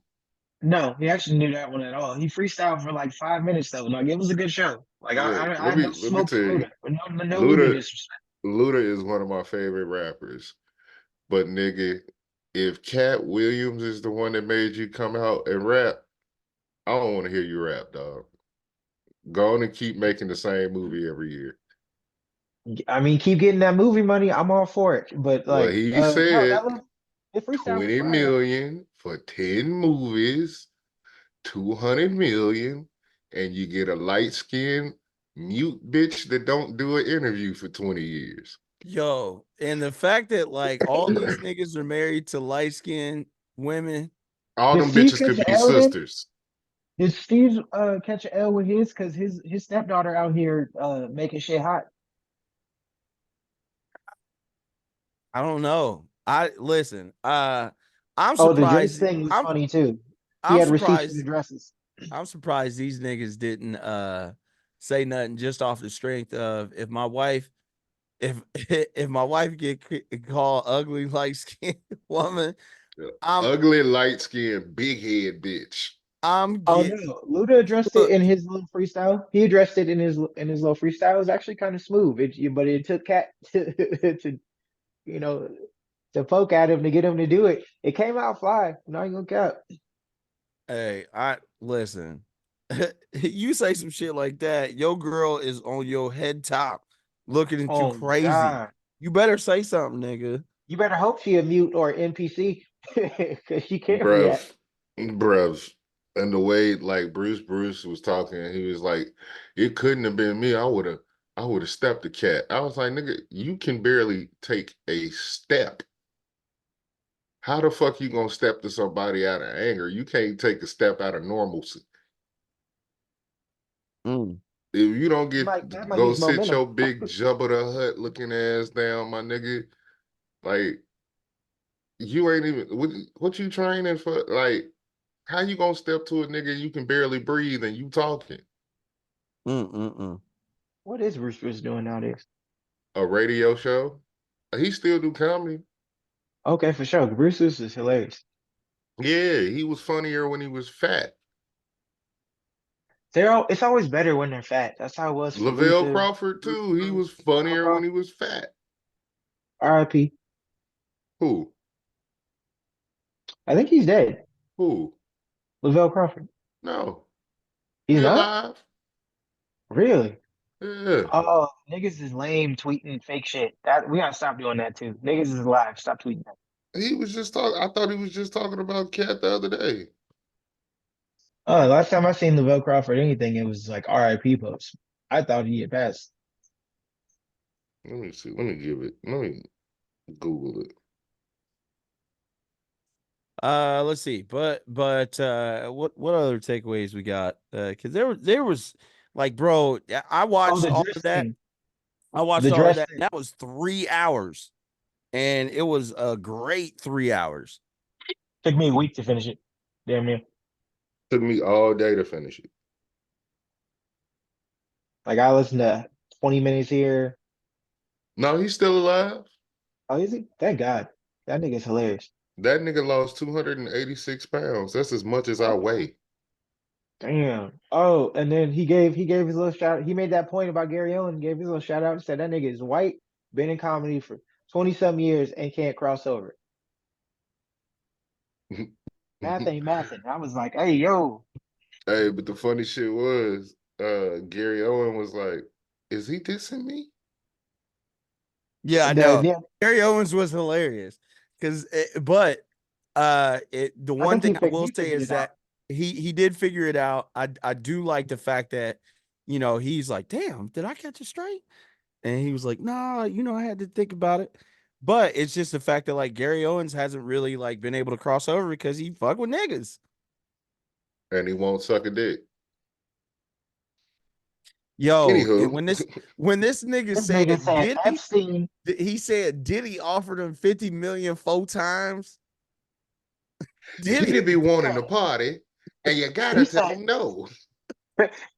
S5: no, he actually knew that one at all. He freestyled for like 5 minutes though. Like it was a good show. Like
S4: Look,
S5: I had no
S4: let me
S5: smoke
S4: tell
S5: for
S4: you,
S5: Luda, but no Luda
S4: Luda
S5: disrespect.
S4: Luda is one of my favorite rappers. But nigga, if Cat Williams is the one that made you come out and rap, I don't want to hear you rap, dog. Go on and keep making the same movie every year.
S5: I mean, keep getting that movie money. I'm all for it. But
S4: Well,
S5: like,
S4: he
S5: no,
S4: said
S5: that little the freestyle was
S4: 20
S5: fire though.
S4: million for 10 movies, 200 million, and you get a light-skinned mute bitch that don't do an interview for 20 years.
S2: Yo, and the fact that like all these niggas are married to light skinned women.
S4: All
S5: Did
S4: them
S5: Steve
S4: bitches
S5: catch
S4: could
S5: an
S4: be
S5: L then?
S4: sisters.
S5: Did Steve catch an L with his? Because his stepdaughter out here making shit hot.
S2: I don't know. I listen. I'm
S5: Oh, the Drake
S2: surprised.
S5: thing was funny too. He
S2: I'm
S5: had receipts for the
S2: surprised.
S5: dresses.
S2: I'm surprised these niggas didn't say nothing just off the strength of if my wife if my wife get called ugly light skinned woman, I'm
S4: Ugly, light-skinned, big-head bitch.
S2: I'm
S5: Oh
S2: get
S5: no, Luda addressed it
S2: look.
S5: in his little freestyle. He addressed it in his little freestyle. It was actually kind of smooth. But it took Cat to you know to poke at him to get him to do it. It came out fly. Not even gonna cap.
S2: Hey, I listen. You say some shit like that, your girl is on your head top looking at you
S5: Oh
S2: crazy.
S5: God,
S2: You better say something, nigga.
S5: you better hope she a mute or NPC because she can't react.
S4: Bruv, bruv. And the way like Bruce was talking, he was like, it couldn't have been me. I would have stepped the cat. I was like, nigga, you can barely take a step. How the fuck you gonna step to somebody out of anger? You can't take a step out of normalcy.
S2: Mm.
S4: If you don't
S5: That might
S4: go
S5: use
S4: sit
S5: momentum.
S4: your big Jabba the Hutt looking ass down, my nigga, like you ain't even what you training for? Like, how you gonna step to a nigga you can barely breathe and you talking?
S2: Mm-mm-mm.
S5: What is Bruce doing nowadays?
S4: A radio show? He still do comedy.
S5: Okay, for sure. Bruce is hilarious.
S4: Yeah, he was funnier when he was fat.
S5: It's always better when they're fat. That's how it was for
S4: Lavelle
S5: Luther.
S4: Crawford too. He was
S5: Lavelle
S4: funnier when he
S5: Crawford.
S4: was fat.
S5: R.I.P.
S4: Who?
S5: I think he's dead.
S4: Who?
S5: Lavelle Crawford.
S4: No,
S5: He's
S4: he
S5: not?
S4: alive.
S5: Really?
S4: Yeah,
S5: Oh, niggas is lame tweeting fake shit. That we gotta stop doing that too. Niggas is alive. Stop tweeting that.
S4: he was just talking. I thought he was just talking about Cat the other day.
S5: Oh, last time I seen Lavelle Crawford anything, it was like R.I.P. post. I thought he had passed.
S4: Let me see. Let me give it. Let me Google it.
S2: Let's see. But what other takeaways we got? Because there was like, bro, I
S5: Oh,
S2: watched
S5: the
S2: all
S5: dress
S2: of that.
S5: thing.
S2: I watched
S5: The
S2: all of
S5: dress
S2: that.
S5: thing.
S2: And that was 3 hours, and it was a great 3 hours.
S5: Took me a week to finish it. Damn near.
S4: Took me all day to finish it.
S5: Like I listened to 20 minutes here.
S4: No, he's still alive.
S5: Oh, is he? Thank God. That nigga's hilarious.
S4: That nigga lost 286 pounds. That's as much as I
S5: Oh,
S4: weigh.
S5: damn. Oh, and then he gave his little shout. He made that point about Gary Owen, gave his little shout out, said that nigga is white, been in comedy for 20 some years and can't cross over. Math ain't mathin'. I was like, hey yo.
S4: Hey, but the funny shit was, Gary Owen was like, "Is he dissing me?"
S2: Yeah, I know.
S5: Yeah,
S2: Gary Owens was hilarious because, but the
S5: I
S2: one
S5: think
S2: thing I will
S5: he
S2: say
S5: figured
S2: is
S5: it out.
S2: that he did figure it out. I do like the fact that he's like, damn, did I catch it straight? And he was like, nah, I had to think about it. But it's just the fact that like Gary Owens hasn't really like been able to cross over because he fuck with niggas.
S4: And he won't suck a dick.
S2: Yo,
S4: Anywho,
S2: when this nigga
S5: This nigga
S2: said
S5: said
S2: Diddy,
S5: Epstein.
S2: he said Diddy offered him 50 million 4 times.
S4: Diddy
S2: Diddy,
S4: be wanting to party, and you
S5: He
S4: gotta tell
S5: said
S4: him no.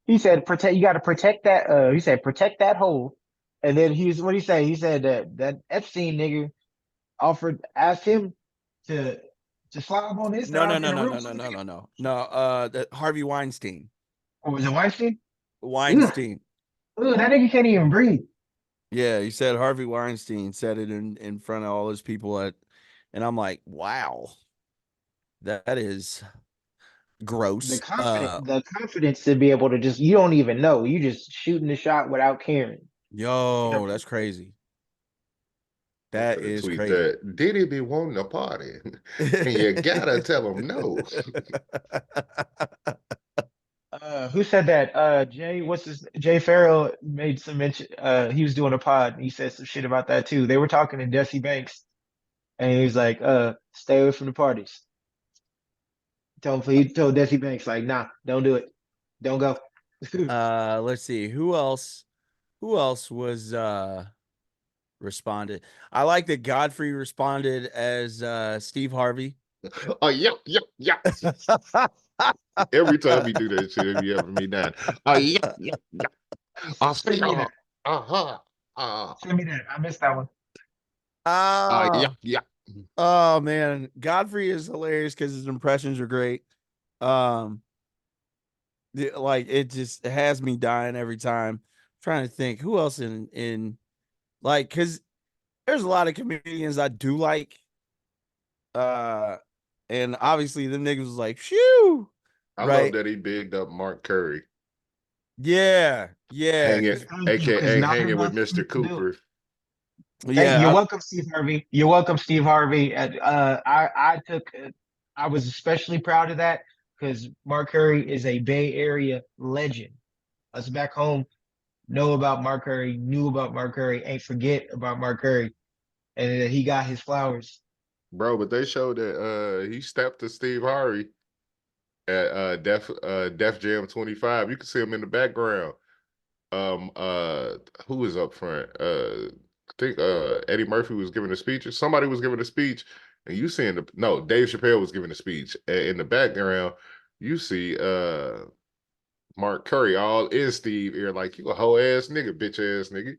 S5: he said protect you gotta protect that he said protect that hole. And then he's what he say? He said that Epstein nigga asked him to slob on his
S2: no, no,
S5: side in
S2: no,
S5: the
S2: no,
S5: room
S2: no,
S5: with
S2: no,
S5: the
S2: no,
S5: nigga.
S2: no, no, no. Harvey Weinstein.
S5: Or was it Weinstein? Ugh,
S2: Weinstein.
S5: that nigga can't even breathe.
S2: Yeah, he said Harvey Weinstein said it in front of all his people and I'm like, wow, that is gross.
S5: The confidence to be able to just you don't even know. You just shooting the shot without caring. You know,
S2: Yo, that's crazy.
S4: I'm
S2: That
S4: gonna
S2: is
S4: tweet
S2: crazy.
S4: that. Diddy be wanting to party, and you gotta tell him no.
S5: who said that? Jay Farrell made some mention. He was doing a pod. And he said some shit about that too. They were talking to Jesse Banks, and he was like, stay away from the parties. He told Jesse Banks like, nah, don't do it, don't go.
S2: Let's see who else was responded. I like that Godfrey responded as Steve Harvey.
S4: Oh, yep, yep, yep. Every time he do that shit, he be having me down. Oh, yep, yep, yep. I see.
S5: Send me that.
S4: Uh-huh. Uh,
S5: Send me that. I missed that one.
S4: yep,
S2: Ah,
S4: yep.
S2: oh man, Godfrey is hilarious because his impressions are great. Um, like it has me dying every time. Trying to think who else in like because there's a lot of comedians I do like. Uh, and obviously them niggas was like, shoo,
S4: I love
S2: right?
S4: that he bigged up Mark Curry,
S2: Yeah, yeah,
S4: hanging,
S2: because
S5: Thank you, because
S4: aka
S5: not
S4: hanging with
S5: enough
S4: Mr.
S5: people do it.
S4: Cooper.
S5: You're
S2: yeah,
S5: welcome, Steve Harvey. You're welcome, Steve Harvey. I was especially proud of that because Mark Curry is a Bay Area legend. Us back home know about Mark Curry, knew about Mark Curry, ain't forget about Mark Curry, and that he got his flowers.
S4: Bro, but they showed that he stepped to Steve Harvey at Def Jam 25. You can see him in the background. Um uh who was up front? I think Eddie Murphy was giving a speech, or somebody was giving a speech, and you seeing Dave Chappelle was giving a speech. In the background, you see Mark Curry all in Steve ear like, you a whole ass nigga, bitch ass nigga.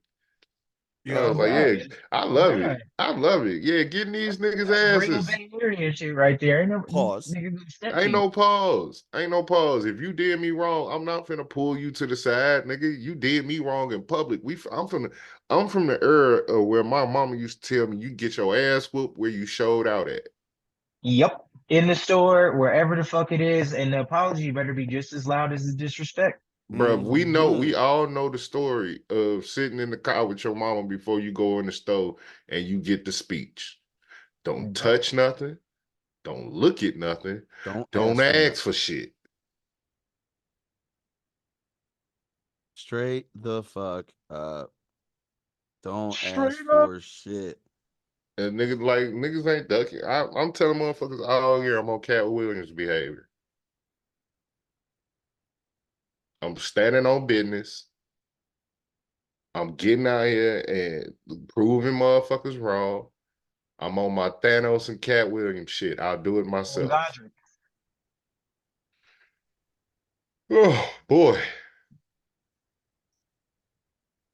S2: You
S4: I was
S2: know,
S4: like,
S5: God.
S4: yeah, I
S5: Oh
S4: love it.
S5: God.
S4: I love it. Yeah, getting these niggas
S5: That's real
S4: asses.
S5: Bay Area shit right there. Ain't no
S2: pause.
S5: nigga gonna step to
S4: Ain't
S5: you.
S4: no pause. Ain't no pause. If you did me wrong, I'm not finna pull you to the side, nigga. You did me wrong in public. I'm from the era of where my mama used to tell me you get your ass whooped where you showed out at.
S5: Yep. In the store, wherever the fuck it is, and the apology better be just as loud as the disrespect.
S4: Bruh, we
S2: Mhm.
S4: all know the story of sitting in the car with your mama before you go in the store and you get the speech. Don't
S5: God.
S4: touch nothing. Don't look at nothing.
S2: Don't
S4: Don't
S2: ask for
S4: ask
S2: nothing.
S4: for shit.
S2: Straight the fuck up. Don't ask
S5: Straight up.
S2: for shit.
S4: And niggas ain't ducking. I'm telling motherfuckers all year I'm on Cat Williams behavior. I'm standing on business. I'm getting out here and proving motherfuckers wrong. I'm on my Thanos and Cat Williams shit. I'll do it
S5: On
S4: myself.
S5: Godric.
S4: Oh boy.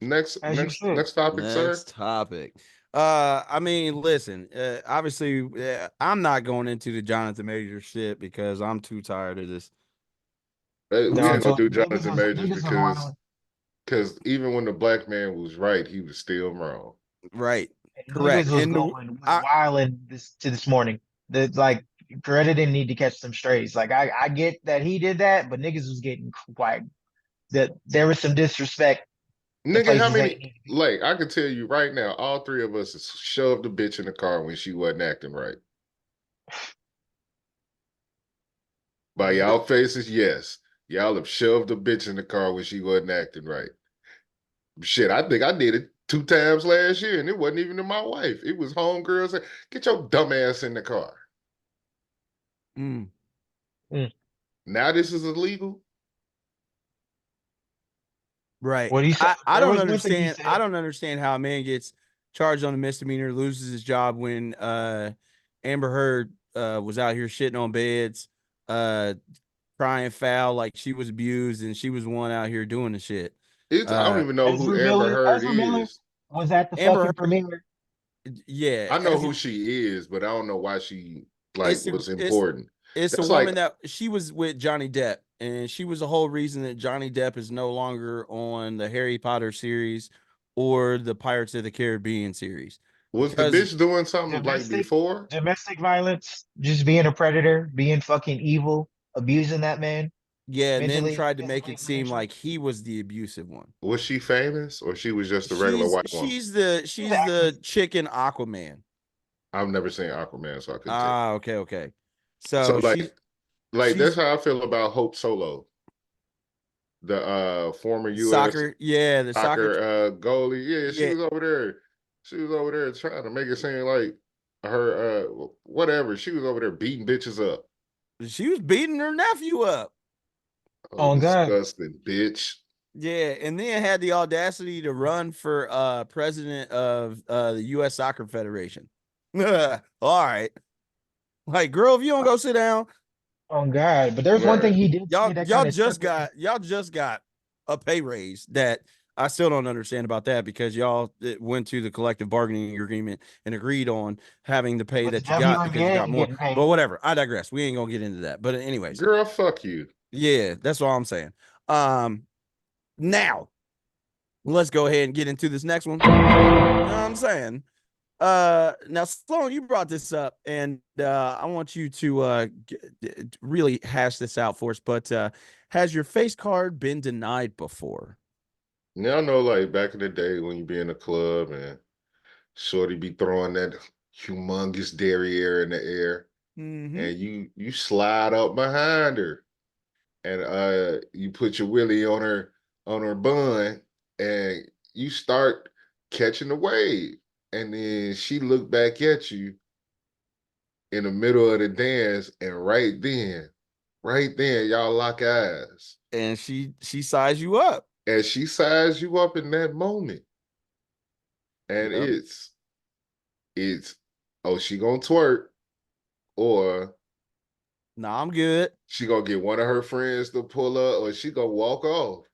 S4: Next,
S5: As you should.
S4: next topic, sir.
S2: Next topic. I mean, listen, obviously, I'm not going into the Jonathan Major shit because I'm too tired of this.
S4: Hey,
S2: I'm
S4: we
S2: too
S4: ain't gonna
S2: tired.
S4: do Jonathan Majors
S5: Niggas was wilding.
S4: because even when the black man was right, he was still wrong.
S2: Right.
S5: Niggas
S2: Correct.
S5: was
S2: And
S5: going was
S2: I,
S5: wilding this morning. The like Coretta didn't need to catch some strays. Like I get that he did that, but niggas was getting quiet. That there was some disrespect in
S4: Nigga, how
S5: places they
S4: many?
S5: need to be.
S4: Like, I can tell you right now, all three of us has shoved a bitch in the car when she wasn't acting right. By y'all faces, yes. Y'all have shoved a bitch in the car when she wasn't acting right. Shit, I think I did it 2 times last year, and it wasn't even to my wife. It was homegirls saying, "Get your dumb ass in the car."
S2: mm,
S5: Mm.
S4: Now this is illegal.
S2: right.
S5: What he said.
S2: I
S5: There
S2: don't
S5: was one thing he
S2: understand. I
S5: said.
S2: don't understand how a man gets charged on a misdemeanor, loses his job when Amber Heard was out here shitting on beds, uh crying foul like she was abused and she was the one out here doing the shit.
S4: I don't even know who Amber Heard
S5: Ezra Miller
S4: is.
S5: was at the
S2: Amber
S5: fucking
S2: Heard,
S5: premiere.
S2: yeah,
S4: I know who she is, but I don't know why she like
S2: it's the
S4: was important.
S2: it's the
S4: That's like
S2: woman that she was with Johnny Depp, and she was the whole reason that Johnny Depp is no longer on the Harry Potter series or the Pirates of the Caribbean series
S4: was the
S2: because
S4: bitch doing something like
S5: Domestic
S4: before?
S5: domestic violence, just being a predator, being fucking evil, abusing that man
S2: yeah, and then
S5: mentally,
S2: tried to make
S5: physically,
S2: it seem
S5: financially.
S2: like he was the abusive one.
S4: Was she famous or she was just a regular white woman?
S5: She's an
S2: She's the
S5: actress.
S2: chick in Aquaman.
S4: I've never seen Aquaman, so I couldn't tell.
S2: Ah, okay, okay.
S4: So
S2: So
S4: like that's
S2: she's
S4: how I feel about Hope Solo, the former US
S2: soccer, yeah, the soccer,
S4: soccer goalie. Yeah, she
S2: yeah.
S4: was over there. She was over there trying to make it seem like her whatever. She was over there beating bitches up.
S2: She was beating her nephew up.
S4: Oh,
S5: Oh God.
S4: disgusting bitch.
S2: Yeah, and then had the audacity to run for president of the US Soccer Federation. All right. Like, girl, if you don't go sit down,
S5: Oh God. But there's one thing
S4: Right.
S5: he did say that kind of stuck with me.
S2: y'all just got a pay raise that I still don't understand about that because y'all went to the collective bargaining agreement and agreed on having the pay
S5: But the
S2: that you got because you
S5: WNBA
S2: got
S5: ain't
S2: more.
S5: getting
S2: But
S5: paid.
S2: whatever. I digress. We ain't gonna get into that. But anyways,
S4: Girl, fuck you.
S2: yeah, that's all I'm saying. Now let's go ahead and get into this next one. You know what I'm saying? Now Sloan, you brought this up, and I want you to really hash this out for us. But has your face card been denied before?
S4: Now I know like back in the day when you be in a club and Shorty be throwing that humongous derriere in the air
S2: Mm-hmm.
S4: and you slide up behind her and you put your willy on her bun and you start catching the wave and then she looked back at you in the middle of the dance and right then y'all lock eyes
S2: And she sized you up.
S4: and she sized you up in that moment and
S2: Yep.
S4: it's oh she gonna twerk or
S2: No, I'm good.
S4: she gonna get one of her friends to pull up or she gonna walk off.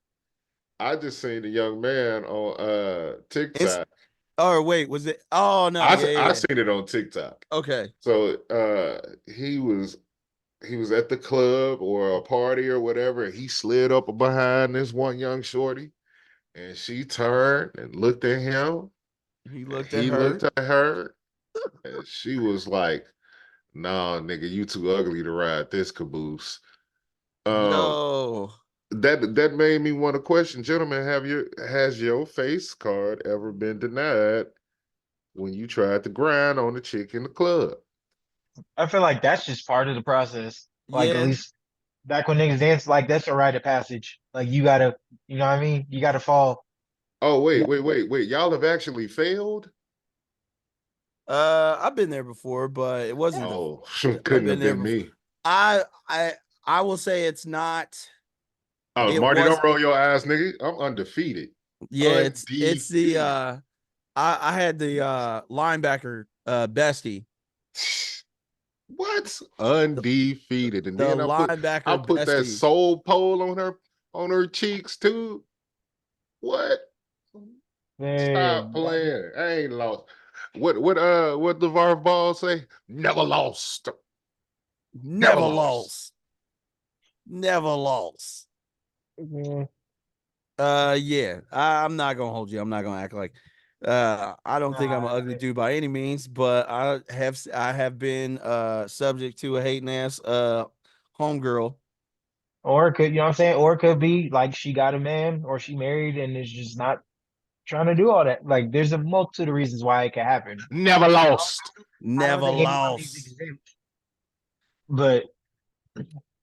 S4: I just seen a young man on
S2: It's
S4: TikTok.
S2: Oh wait, was it? Oh no,
S4: I
S2: yeah, yeah,
S4: I
S2: yeah.
S4: seen it on TikTok.
S2: Okay.
S4: So he was at the club or a party or whatever. And he slid up behind this one young shorty, and she turned and looked at him,
S2: He
S4: and
S2: looked at
S4: he looked
S2: her.
S4: at her, and she was like, "Nah, nigga, you too ugly to ride this caboose." Um,
S2: Yo.
S4: that made me want to question, gentlemen, has your face card ever been denied when you tried to grind on the chick in the club?
S5: I feel like that's just part of the process. Like at
S2: Yeah.
S5: least back when niggas dance, like that's a rite of passage. Like you gotta, you know what I mean? You gotta fall.
S4: Oh,
S5: You
S4: wait. Y'all have actually failed?
S2: I've been there before, but it wasn't the
S4: Oh,
S2: I've
S4: couldn't
S2: been
S4: have
S2: there
S4: been
S2: before.
S4: me.
S2: I I I will say it's not
S4: Oh,
S2: it
S4: Marty,
S2: was
S4: don't roll your eyes, nigga. I'm undefeated.
S2: yeah, it's the
S4: Undefeated.
S2: I had the linebacker bestie.
S4: What?
S2: The,
S4: Undefeated. And
S2: the
S4: then I
S2: linebacker
S4: put that
S2: bestie.
S4: soul pole on her cheeks too. What? Stop
S5: man, that
S4: playing. I ain't lost. What LeVar Ball say? Never lost. Never
S2: Never
S4: lost.
S2: lost. Never lost.
S5: man,
S2: Yeah, I'm not gonna hold you. I'm not gonna act like I don't think I'm
S5: nah,
S2: an ugly dude by any means, but I have been subject to a hating ass homegirl.
S5: or it could, you know what I'm saying? Or it could be like she got a man or she married and is just not trying to do all that. Like there's a multitude of reasons why it could happen.
S4: Never lost.
S5: I don't
S2: Never
S5: think anybody's
S2: lost.
S5: exempt, but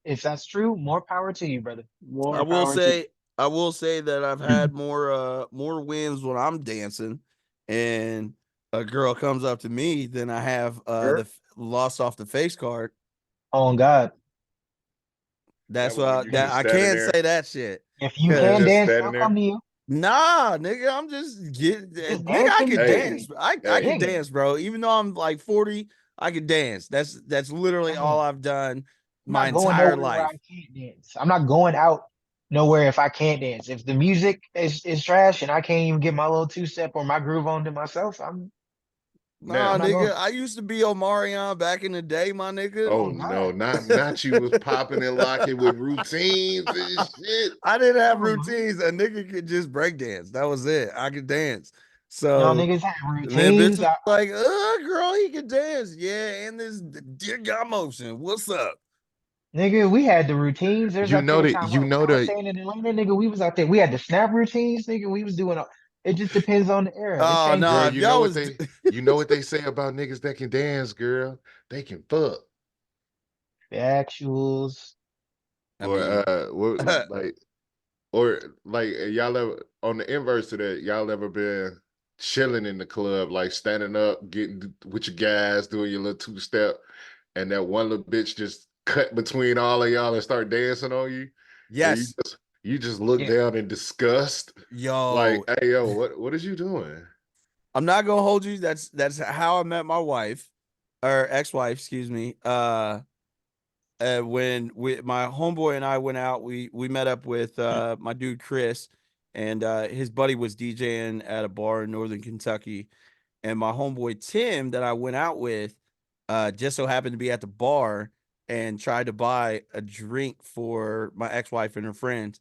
S5: if that's true, more power to you, brother.
S2: I
S5: More
S2: will
S5: power to you.
S2: say I will say that I've had more wins when I'm dancing and a girl comes up to me than I have
S5: Sure.
S2: lost off the face card.
S5: On God.
S4: That
S2: That's
S4: was when you
S2: that
S4: just
S2: I
S4: standing
S2: can't
S4: there.
S2: say that shit.
S5: If you
S4: You was
S5: can
S2: Cause
S4: just
S5: dance,
S4: standing
S5: they'll come
S4: there.
S5: to you.
S2: nah, nigga, I'm just get
S5: Just
S2: nigga. I
S5: dancing,
S2: could
S4: Hey,
S2: dance.
S5: nigga.
S2: I
S4: hey,
S2: could
S5: Nigga.
S2: dance, bro. Even though I'm like 40, I could dance. That's literally
S5: Man,
S2: all I've done
S5: I'm
S2: my
S5: not going
S2: entire
S5: nowhere where I
S2: life.
S5: can't dance. I'm not going out nowhere if I can't dance. If the music is trash and I can't even get my little two step or my groove on to myself,
S2: Nah,
S5: I'm
S4: now.
S5: not going.
S2: nigga. I used to be Omarion back in the day, my nigga.
S4: Oh
S5: Oh
S4: no,
S5: God.
S4: not you was popping and locking with routines and shit.
S2: I didn't have
S5: Oh man.
S2: routines. A nigga could just break dance. That was it. I could dance.
S5: Y'all
S2: So
S5: niggas have
S2: and then
S5: routines.
S2: bitches like, girl, he can dance. Yeah, and this dear God motion. What's up?
S5: Nigga, we had the routines. There's
S4: You
S5: that
S4: know
S5: period of
S4: that
S5: time
S4: you
S5: when
S4: know
S5: I was
S4: that
S5: staying in Atlanta, nigga. We was out there. We had the snap routines, nigga. We was doing all, it just depends on the era. It
S2: Oh
S5: changes.
S2: no,
S4: girl,
S2: if y'all was
S4: you know what they say about niggas that can dance, girl. They can fuck.
S5: The actuals.
S2: I
S4: Or
S2: mean,
S4: what like or like y'all ever on the inverse of that, y'all ever been chilling in the club, like standing up, getting with your guys, doing your little two step, and that one little bitch just cut between all of y'all and start dancing on you, and
S2: yes,
S4: you just look
S5: Yeah.
S4: down in disgust, like,
S2: yo,
S4: hey yo, what is you doing?
S2: I'm not gonna hold you. That's how I met my wife or ex-wife, excuse me. When my homeboy and I went out, we met up with my dude Chris, and his buddy was DJing at a bar in Northern Kentucky, and my homeboy Tim that I went out with, just so happened to be at the bar and tried to buy a drink for my ex-wife and her friends,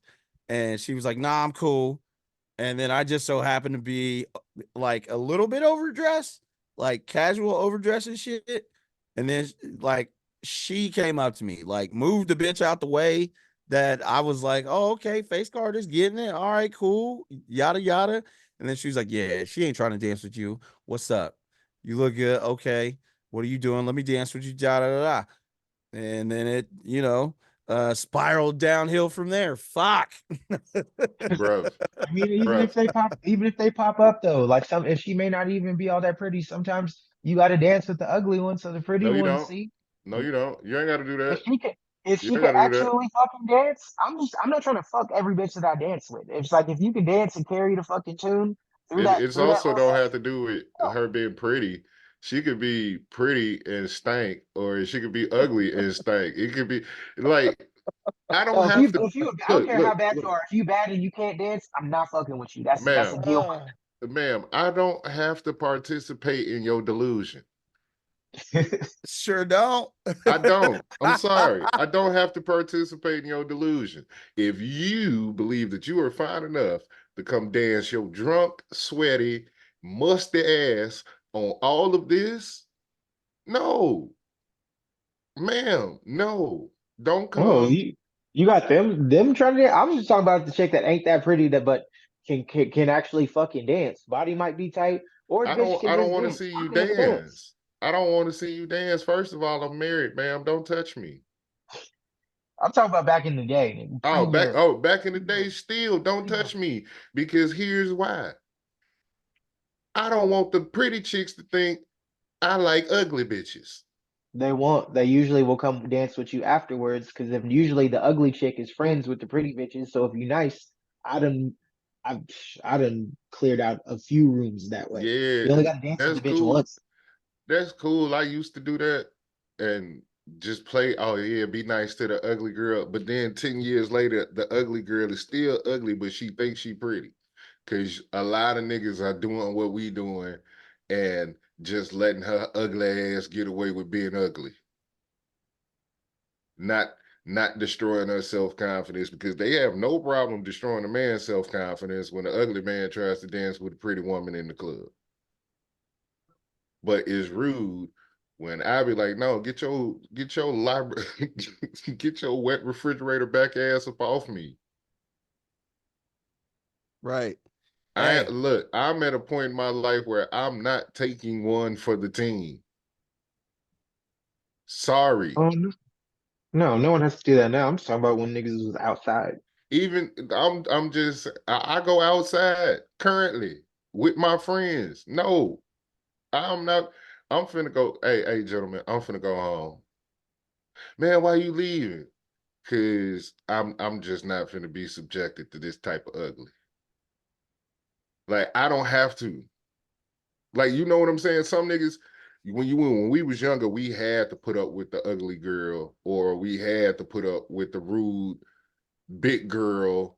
S2: and she was like, "Nah, I'm cool." And then I just so happened to be like a little bit overdressed, like casual overdress and shit. And then like she came up to me, like moved the bitch out the way that I was like, oh, okay, face card is getting it. All right, cool, yada yada. And then she was like, yeah, she ain't trying to dance with you. What's up? You look good. Okay. What are you doing? Let me dance with you. Da da da. And then it, spiraled downhill from there. Fuck.
S4: Bruv,
S5: I mean,
S4: bruv.
S5: even if they pop up though, like some, if she may not even be all that pretty, sometimes you got to dance with the ugly ones so the pretty
S4: No, you
S5: ones
S4: don't.
S5: see.
S4: No, you don't. You ain't gotta do
S5: If
S4: that.
S5: she can, if
S4: You
S5: she
S4: ain't
S5: can
S4: gotta do that.
S5: actually fucking dance, I'm not trying to fuck every bitch that I dance with. It's like if you can dance and carry the fucking tune
S4: It's
S5: through that
S4: also
S5: little
S4: don't have
S5: section,
S4: to do with
S5: oh,
S4: her being pretty. She could be pretty and stank, or she could be ugly and stank. It could be like I don't
S5: oh,
S4: have to
S5: if you, I don't
S4: look,
S5: care how
S4: look,
S5: bad you
S4: look,
S5: are. If you bad and you can't dance, I'm not fucking with you. That's a
S4: ma'am,
S5: deal
S2: Uh,
S5: breaker.
S4: ma'am, I don't have to participate in your delusion.
S2: Sure don't.
S4: I don't. I'm sorry. I don't have to participate in your delusion. If you believe that you are fine enough to come dance your drunk, sweaty, musty ass on all of this, no, ma'am, no, don't
S5: Oh,
S4: come.
S5: you got them trying to. I'm just talking about the chick that ain't that pretty that but can actually fucking dance. Body might be tight, or the bitch can
S4: I don't
S5: just
S4: want to
S5: dance.
S4: see you
S5: I'm in the dance.
S4: dance. I don't want to see you dance. First of all, I'm married, ma'am. Don't touch me.
S5: I'm talking about back in the day, premier.
S4: Back in the day, still don't touch me because here's why. I don't want the pretty chicks to think I like ugly bitches.
S5: They won't. They usually will come dance with you afterwards because if usually the ugly chick is friends with the pretty bitches. So if you're nice, I done, I, I done cleared out a few rooms that way.
S4: Yeah,
S5: You only got to dance with
S4: that's
S5: the bitch
S4: cool.
S5: once.
S4: That's cool. I used to do that and just play, oh yeah, be nice to the ugly girl. But then 10 years later, the ugly girl is still ugly, but she thinks she pretty. Cause a lot of niggas are doing what we doing and just letting her ugly ass get away with being ugly. Not not destroying her self-confidence because they have no problem destroying a man's self-confidence when the ugly man tries to dance with a pretty woman in the club. But it's rude when I be like, no, get your library, get your wet refrigerator back ass up off me.
S2: Right.
S4: I
S2: Hey,
S4: look, I'm at a point in my life where I'm not taking one for the team. Sorry.
S5: Oh no, no one has to do that now. I'm just talking about when niggas was outside.
S4: Even I'm just I go outside currently with my friends. No, I'm not. I'm finna go. Hey, gentlemen, I'm finna go home. Man, why you leaving? Cause I'm just not finna be subjected to this type of ugly. Like I don't have to. Like you know what I'm saying? Some niggas, when we was younger, we had to put up with the ugly girl, or we had to put up with the rude big girl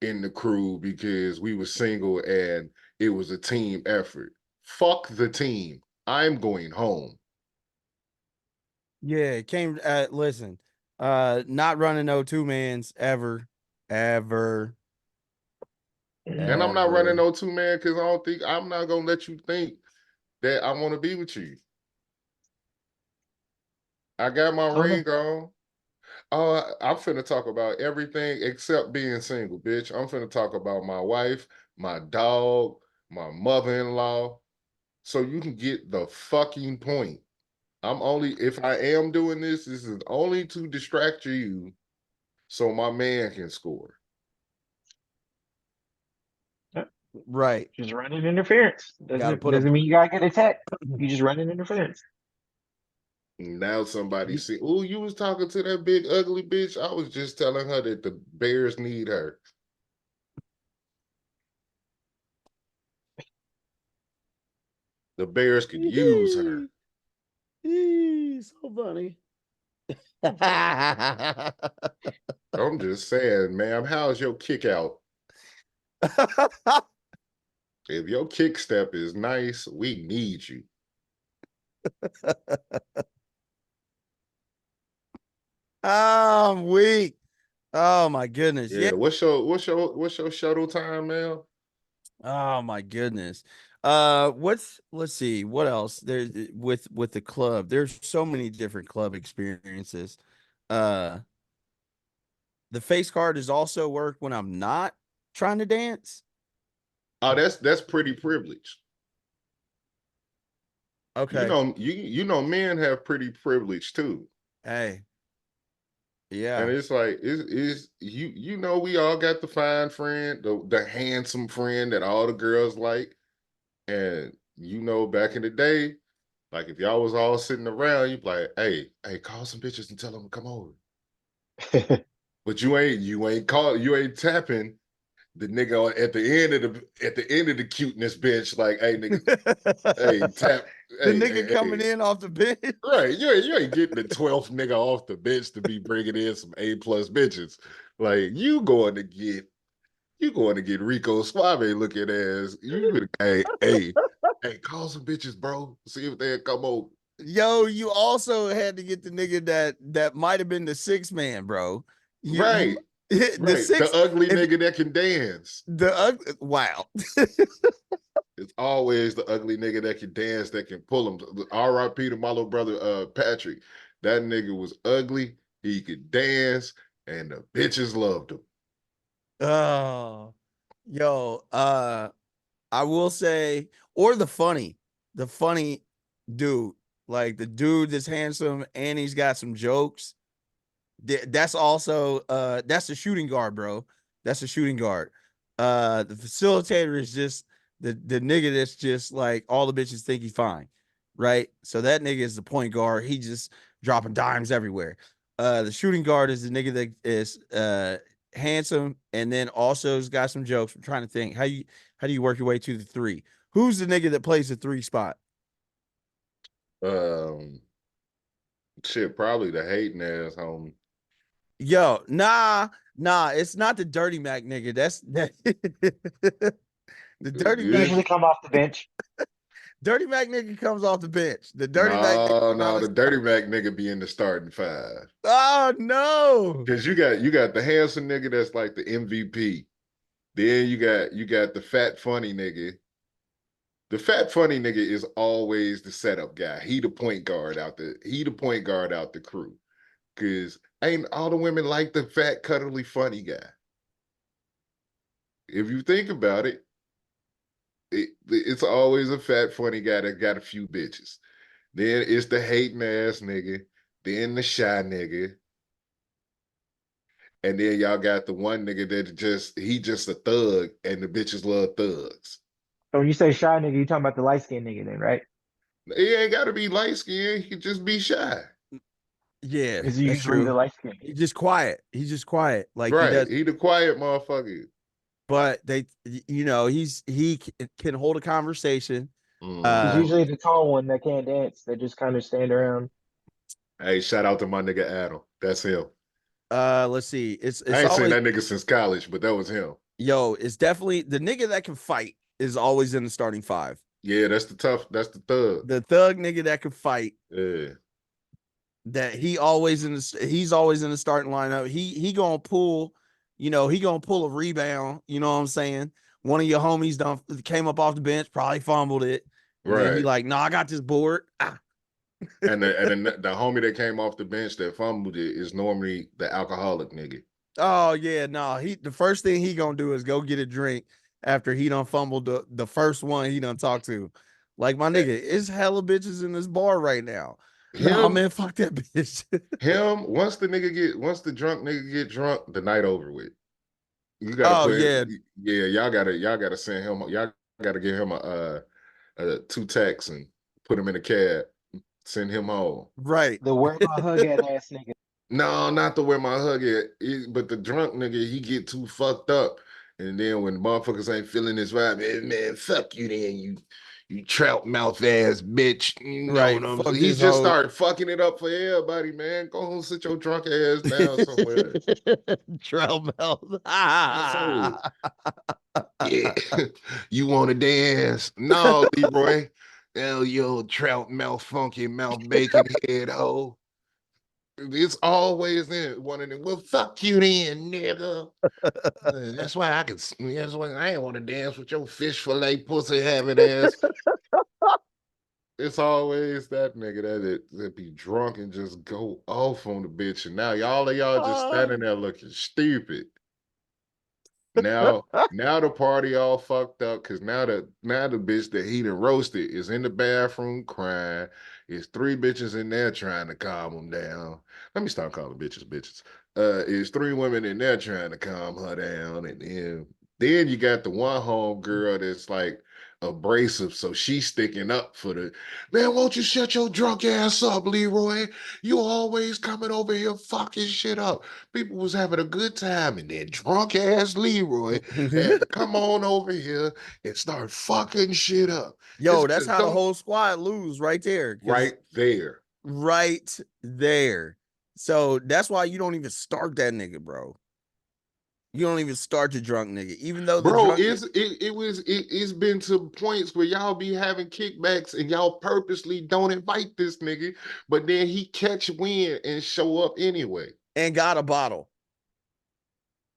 S4: in the crew because we were single and it was a team effort. Fuck the team. I'm going home.
S2: yeah, it came listen, not running no two mans ever, ever,
S4: And I'm not running
S2: ever.
S4: no two man because I don't think I'm not gonna let you think that I want to be with you. I got my
S5: Oh no.
S4: ring on. Oh, I'm finna talk about everything except being single, bitch. I'm finna talk about my wife, my dog, my mother-in-law. So you can get the fucking point. I'm only, if I am doing this, this is only to distract you so my man can score.
S2: Right.
S5: Just running interference.
S2: Got to
S5: Doesn't
S2: put a
S5: doesn't mean you gotta get attacked. You just running interference.
S4: Now somebody see, oh, you was talking to that big ugly bitch. I was just telling her that the Bears need her. The Bears could use her.
S2: So funny.
S4: I'm just saying, ma'am, how's your kick out? If your kick step is nice, we need you.
S2: I'm weak. Oh my goodness. Yeah.
S4: Yeah, what's your shuttle time, man?
S2: Oh my goodness. Let's see what else there's with the club. There's so many different club experiences. Uh, the face card is also work when I'm not trying to dance.
S4: Oh, that's pretty privileged.
S2: Okay.
S4: You know, men have pretty privilege too.
S2: Hey.
S4: And
S2: Yeah.
S4: it's like it's you know we all got the fine friend, the handsome friend that all the girls like. And you know, back in the day, like if y'all was all sitting around, you'd be like, hey, call some bitches and tell them to come over. But you ain't tapping the nigga at the end of the cuteness bench, like, hey nigga, hey, tap,
S2: The
S4: hey,
S2: nigga coming
S4: hey.
S2: in off the bench.
S4: Right, you ain't getting the 12th nigga off the bench to be bringing in some A+ bitches. Like you going to get You going to get Rico Suave looking ass. Hey, call some bitches, bro. See if they'll come over.
S2: Yo, you also had to get the nigga that might have been the sixth man, bro. You
S4: Right.
S2: the
S4: Right. The
S2: sixth
S4: ugly
S2: if
S4: nigga that can dance.
S2: wow.
S4: It's always the ugly nigga that can dance, that can pull him. R.I.P. to my little brother Patrick. That nigga was ugly. He could dance, and the bitches loved him.
S2: Oh, yo, I will say, or the funny dude, like the dude that's handsome and he's got some jokes. That's also that's the shooting guard, bro. That's the shooting guard. The facilitator is just the nigga that's just like all the bitches think he's fine, right? So that nigga is the point guard. He just dropping dimes everywhere. The shooting guard is the nigga that is handsome and then also has got some jokes. I'm trying to think how do you work your way to the three? Who's the nigga that plays the three spot?
S4: Um, Shit, probably the hating ass homie.
S2: Yo, nah, it's not the Dirty Mac nigga. That's that. The Dirty
S5: He
S2: Mac,
S5: usually come off the bench.
S2: Dirty Mac nigga comes off the bench. The Dirty Mac nigga
S4: No,
S2: probably
S4: the Dirty
S2: starts.
S4: Mac nigga be in the starting five.
S2: Oh no.
S4: Cause you got the handsome nigga that's like the MVP. Then you got the fat funny nigga. The fat funny nigga is always the setup guy. He the point guard out the crew. Cause ain't all the women like the fat, cuddly, funny guy. If you think about it, it's always a fat, funny guy that got a few bitches. Then it's the hating ass nigga, then the shy nigga, and then y'all got the one nigga that just a thug, and the bitches love thugs.
S5: So when you say shy nigga, you talking about the light skinned nigga then, right?
S4: He ain't got to be light skinned. He can just be shy.
S2: Yeah,
S5: Is
S2: that's
S5: usually the
S2: true.
S5: light skinned
S2: He's
S5: nigga.
S2: just quiet. He's just quiet. Like he
S4: Right.
S2: does,
S4: He the quiet motherfucker.
S2: but he can hold a conversation.
S5: He's
S2: Uh,
S4: Mhm.
S5: usually the tall one that can't dance, that just kind of stand around.
S4: Hey, shout out to my nigga Adam. That's him.
S2: let's see.
S4: I
S2: It's
S4: ain't seen
S2: always
S4: that nigga since college, but that was him.
S2: it's definitely the nigga that can fight is always in the starting five.
S4: Yeah, that's the thug.
S2: The thug nigga that can fight
S4: Yeah.
S2: that he's always in the starting lineup. He gonna pull, he gonna pull a rebound. You know what I'm saying? One of your homies done came up off the bench, probably fumbled it, and then he
S4: Right.
S2: like, no, I got this board. Ah.
S4: And the homie that came off the bench that fumbled it is normally the alcoholic nigga.
S2: Oh yeah, no. The first thing he gonna do is go get a drink after he done fumbled the first one he done talked to. Like my
S4: Eh,
S2: nigga, it's hella bitches in this bar right now. No,
S4: Him,
S2: man, fuck that bitch.
S4: once the drunk nigga get drunk, the night over with. You gotta
S2: Oh
S4: put,
S2: yeah,
S4: yeah, y'all gotta send him, y'all gotta give him two texts and put him in a cab, send him home.
S2: right.
S5: The where my hug at ass nigga.
S4: No, not the where my hug at, but the drunk nigga, he get too fucked up. And then when motherfuckers ain't feeling his vibe, man, fuck you then, you trout mouth ass bitch. You know what
S2: Right.
S4: I'm
S2: Fuck
S4: saying? He
S2: this
S4: just
S2: hoe.
S4: started fucking it up for everybody, man. Go home, sit your drunk ass down somewhere.
S2: Trail mouth.
S4: So, yeah, you want to dance? No, Leroy. Hell, yo, trout mouth, funky mouth, bacon head hoe. It's always in one of them. Well, fuck you then, nigga. That's why I can. That's why I ain't want to dance with your fish fillet pussy having ass. It's always that nigga that be drunk and just go off on the bitch, and now y'all just standing there looking stupid. Now the party all fucked up because now the bitch that he done roasted is in the bathroom crying. It's three bitches in there trying to calm him down. Let me start calling bitches bitches. It's three women in there trying to calm her down, and then you got the one home girl that's like abrasive, so she's sticking up for the man. Won't you shut your drunk ass up, Leroy? You always coming over here fucking shit up. People was having a good time, and then drunk ass Leroy had to come on over here and start fucking shit up. It's
S2: Yo, that's
S4: just
S2: how the
S4: don't
S2: whole squad lose right there. Because
S4: right there.
S2: right there. So that's why you don't even start that nigga, bro. You don't even start the drunk nigga, even though the
S4: Bro,
S2: drunk.
S4: it's been to points where y'all be having kickbacks and y'all purposely don't invite this nigga, but then he catch wind and show up anyway.
S2: And got a bottle.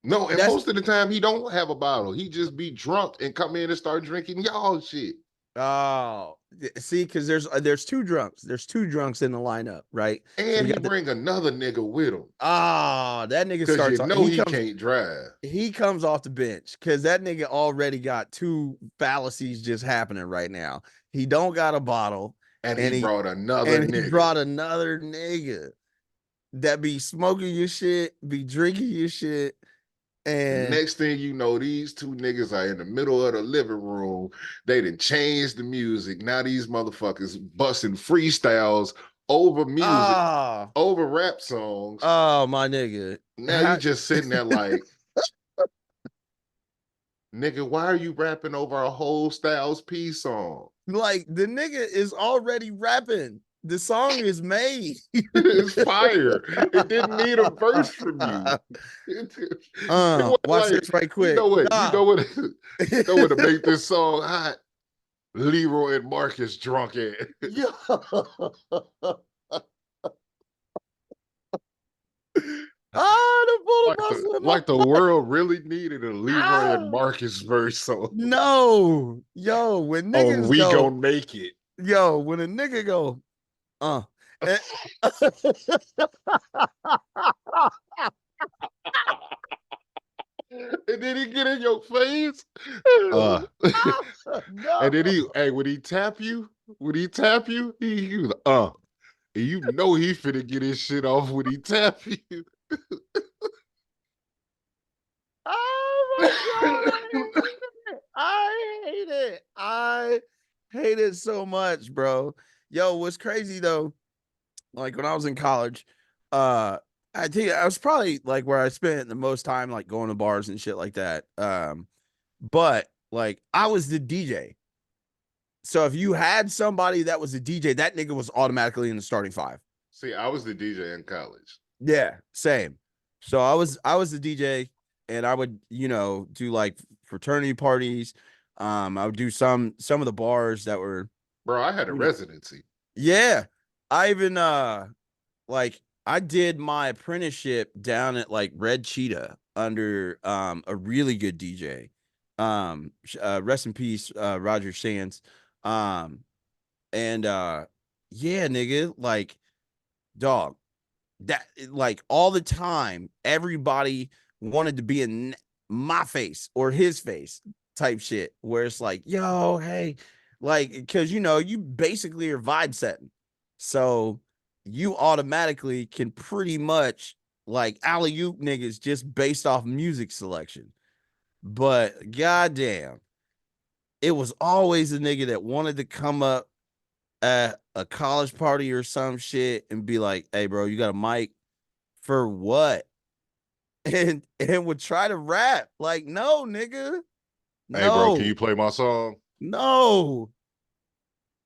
S4: No, and
S2: That's
S4: most of the time he don't have a bottle. He just be drunk and come in and start drinking y'all shit.
S2: oh, see, because there's two drunks. There's two drunks in the lineup, right? So
S4: And
S2: you
S4: he
S2: got the
S4: bring another nigga with him
S2: that nigga
S4: because you
S2: starts.
S4: know he can't drive.
S2: He comes off the bench because that nigga already got two fallacies just happening right now. He don't got a bottle,
S4: And
S2: and
S4: he brought another
S2: he
S4: nigga.
S2: brought another nigga that be smoking your shit, be drinking your shit, and
S4: Next thing you know, these two niggas are in the middle of the living room. They done changed the music. Now these motherfuckers busting freestyles over music, over rap songs.
S2: oh my nigga.
S4: Now you just sitting there like, nigga, why are you rapping over a whole Styles P song?
S2: Like the nigga is already rapping. The song is made.
S4: It's fire. It didn't need a verse from you.
S2: Watch
S4: Like,
S2: this right
S4: you
S2: quick.
S4: know what?
S2: Nah.
S4: You know what? You know what to make this song hot? Leroy and Marcus drunk ass.
S2: Yo.
S4: Like the world really needed a Leroy and Marcus verse on.
S2: No, yo, when
S4: Oh,
S2: niggas
S4: we
S2: go,
S4: gonna make it.
S2: yo, when a nigga go, and-
S4: And then he get in your face.
S2: no.
S4: And then when he tap you, he was and you know he finna get his shit off when he tap you.
S2: Oh my god, I hate it. I hate it so much, bro. Yo, what's crazy though? Like when I was in college, I think I was probably like where I spent the most time, like going to bars and shit like that. But like I was the DJ. So if you had somebody that was a DJ, that nigga was automatically in the starting five.
S4: See, I was the DJ in college.
S2: Yeah, same. So I was the DJ, and I would, do like fraternity parties. I would do some of the bars that were,
S4: Bro, I had a residency.
S2: yeah. I even like I did my apprenticeship down at like Red Cheetah under a really good DJ. Rest in peace, Roger Sands. And yeah, nigga, like dog, that like all the time, everybody wanted to be in my face or his face type shit, where it's like, yo, hey, like, because you basically are vibe setting. So you automatically can pretty much like alley-oop niggas just based off music selection. But goddamn, it was always a nigga that wanted to come up at a college party or some shit and be like, hey, bro, you got a mic for what? And would try to rap. Like, no, nigga. No.
S4: Hey, bro, can you play my song?
S2: No.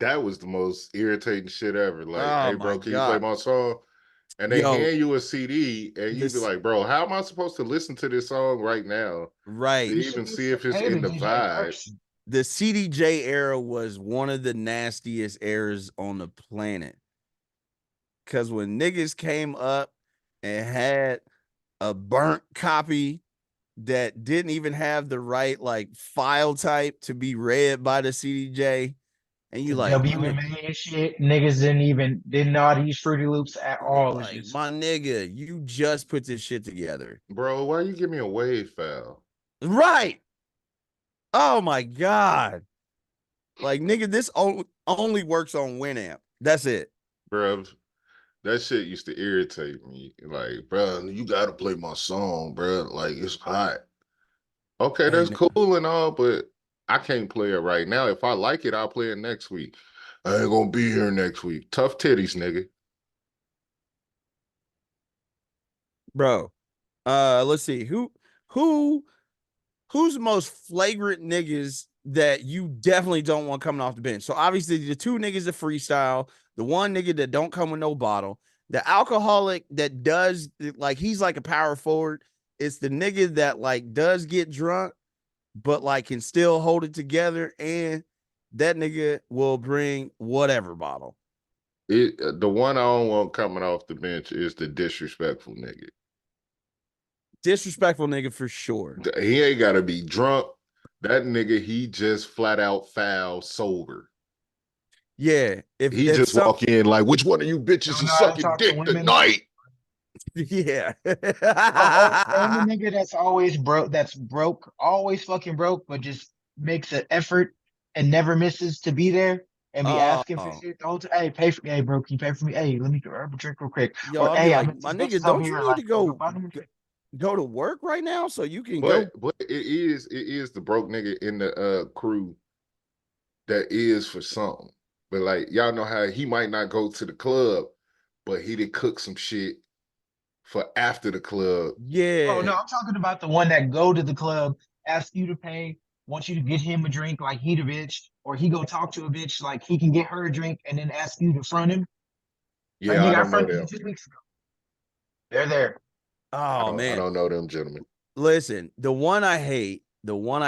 S4: That was the most irritating shit ever. Like,
S2: Oh
S4: hey, bro,
S2: my
S4: can you play
S2: God.
S4: my song? And they
S2: Yo,
S4: hand you a CD, and you be like, bro, how am I supposed to listen to this song right now?
S2: right.
S4: To even see if it's in the vibe.
S2: The CDJ era was one of the nastiest eras on the planet. Because when niggas came up and had a burnt copy that didn't even have the right like file type to be read by the CDJ, and you like
S5: WMA and shit, niggas didn't know how to use Fruity Loops at all. It's
S2: like,
S5: just
S2: my nigga, you just put this shit together.
S4: Bro, why you give me a wave file?
S2: Right. Oh my God. Like, nigga, this only works on Winamp. That's it.
S4: Bro, that shit used to irritate me. Like, bro, you gotta play my song, bro. Like, it's hot. Okay, that's cool and all, but I can't play it right now. If I like it, I'll play it next week. I ain't gonna be here next week. Tough titties, nigga.
S2: Bro. Let's see. Who's the most flagrant niggas that you definitely don't want coming off the bench? So obviously the two niggas that freestyle, the one nigga that don't come with no bottle, the alcoholic that does like he's like a power forward it's the nigga that like does get drunk, but like can still hold it together, and that nigga will bring whatever bottle.
S4: The one I don't want coming off the bench is the disrespectful nigga.
S2: Disrespectful nigga for sure.
S4: He ain't gotta be drunk. That nigga, he just flat out foul sober.
S2: Yeah,
S4: He just walk in like, which one of you bitches is sucking dick tonight?
S2: Yeah.
S5: And the nigga that's always broke, always fucking broke, but just makes an effort and never misses to be there and be asking for shit the whole time. Hey, hey, bro, can you pay for me? Hey, let me grab a drink real quick.
S2: Yo,
S5: Or
S2: I'll be
S5: hey, I
S2: like,
S5: met
S2: my
S5: some
S2: nigga,
S5: bitches over
S2: don't you
S5: here.
S2: need
S5: Like,
S2: to go to work right now so you can go?
S4: But it is the broke nigga in the crew that is for something. But like y'all know how he might not go to the club, but he did cook some shit for after the club.
S2: Yeah.
S5: Oh no, I'm talking about the one that go to the club, ask you to pay, want you to get him a drink like he the bitch, or he go talk to a bitch like he can get her a drink and then ask you to front him. Like
S4: Yeah, I
S5: nigga, I
S4: don't know
S5: fronted you
S4: them.
S5: 2 weeks ago. They're there.
S2: Oh
S4: I
S2: man.
S4: don't know them gentlemen.
S2: Listen, the one I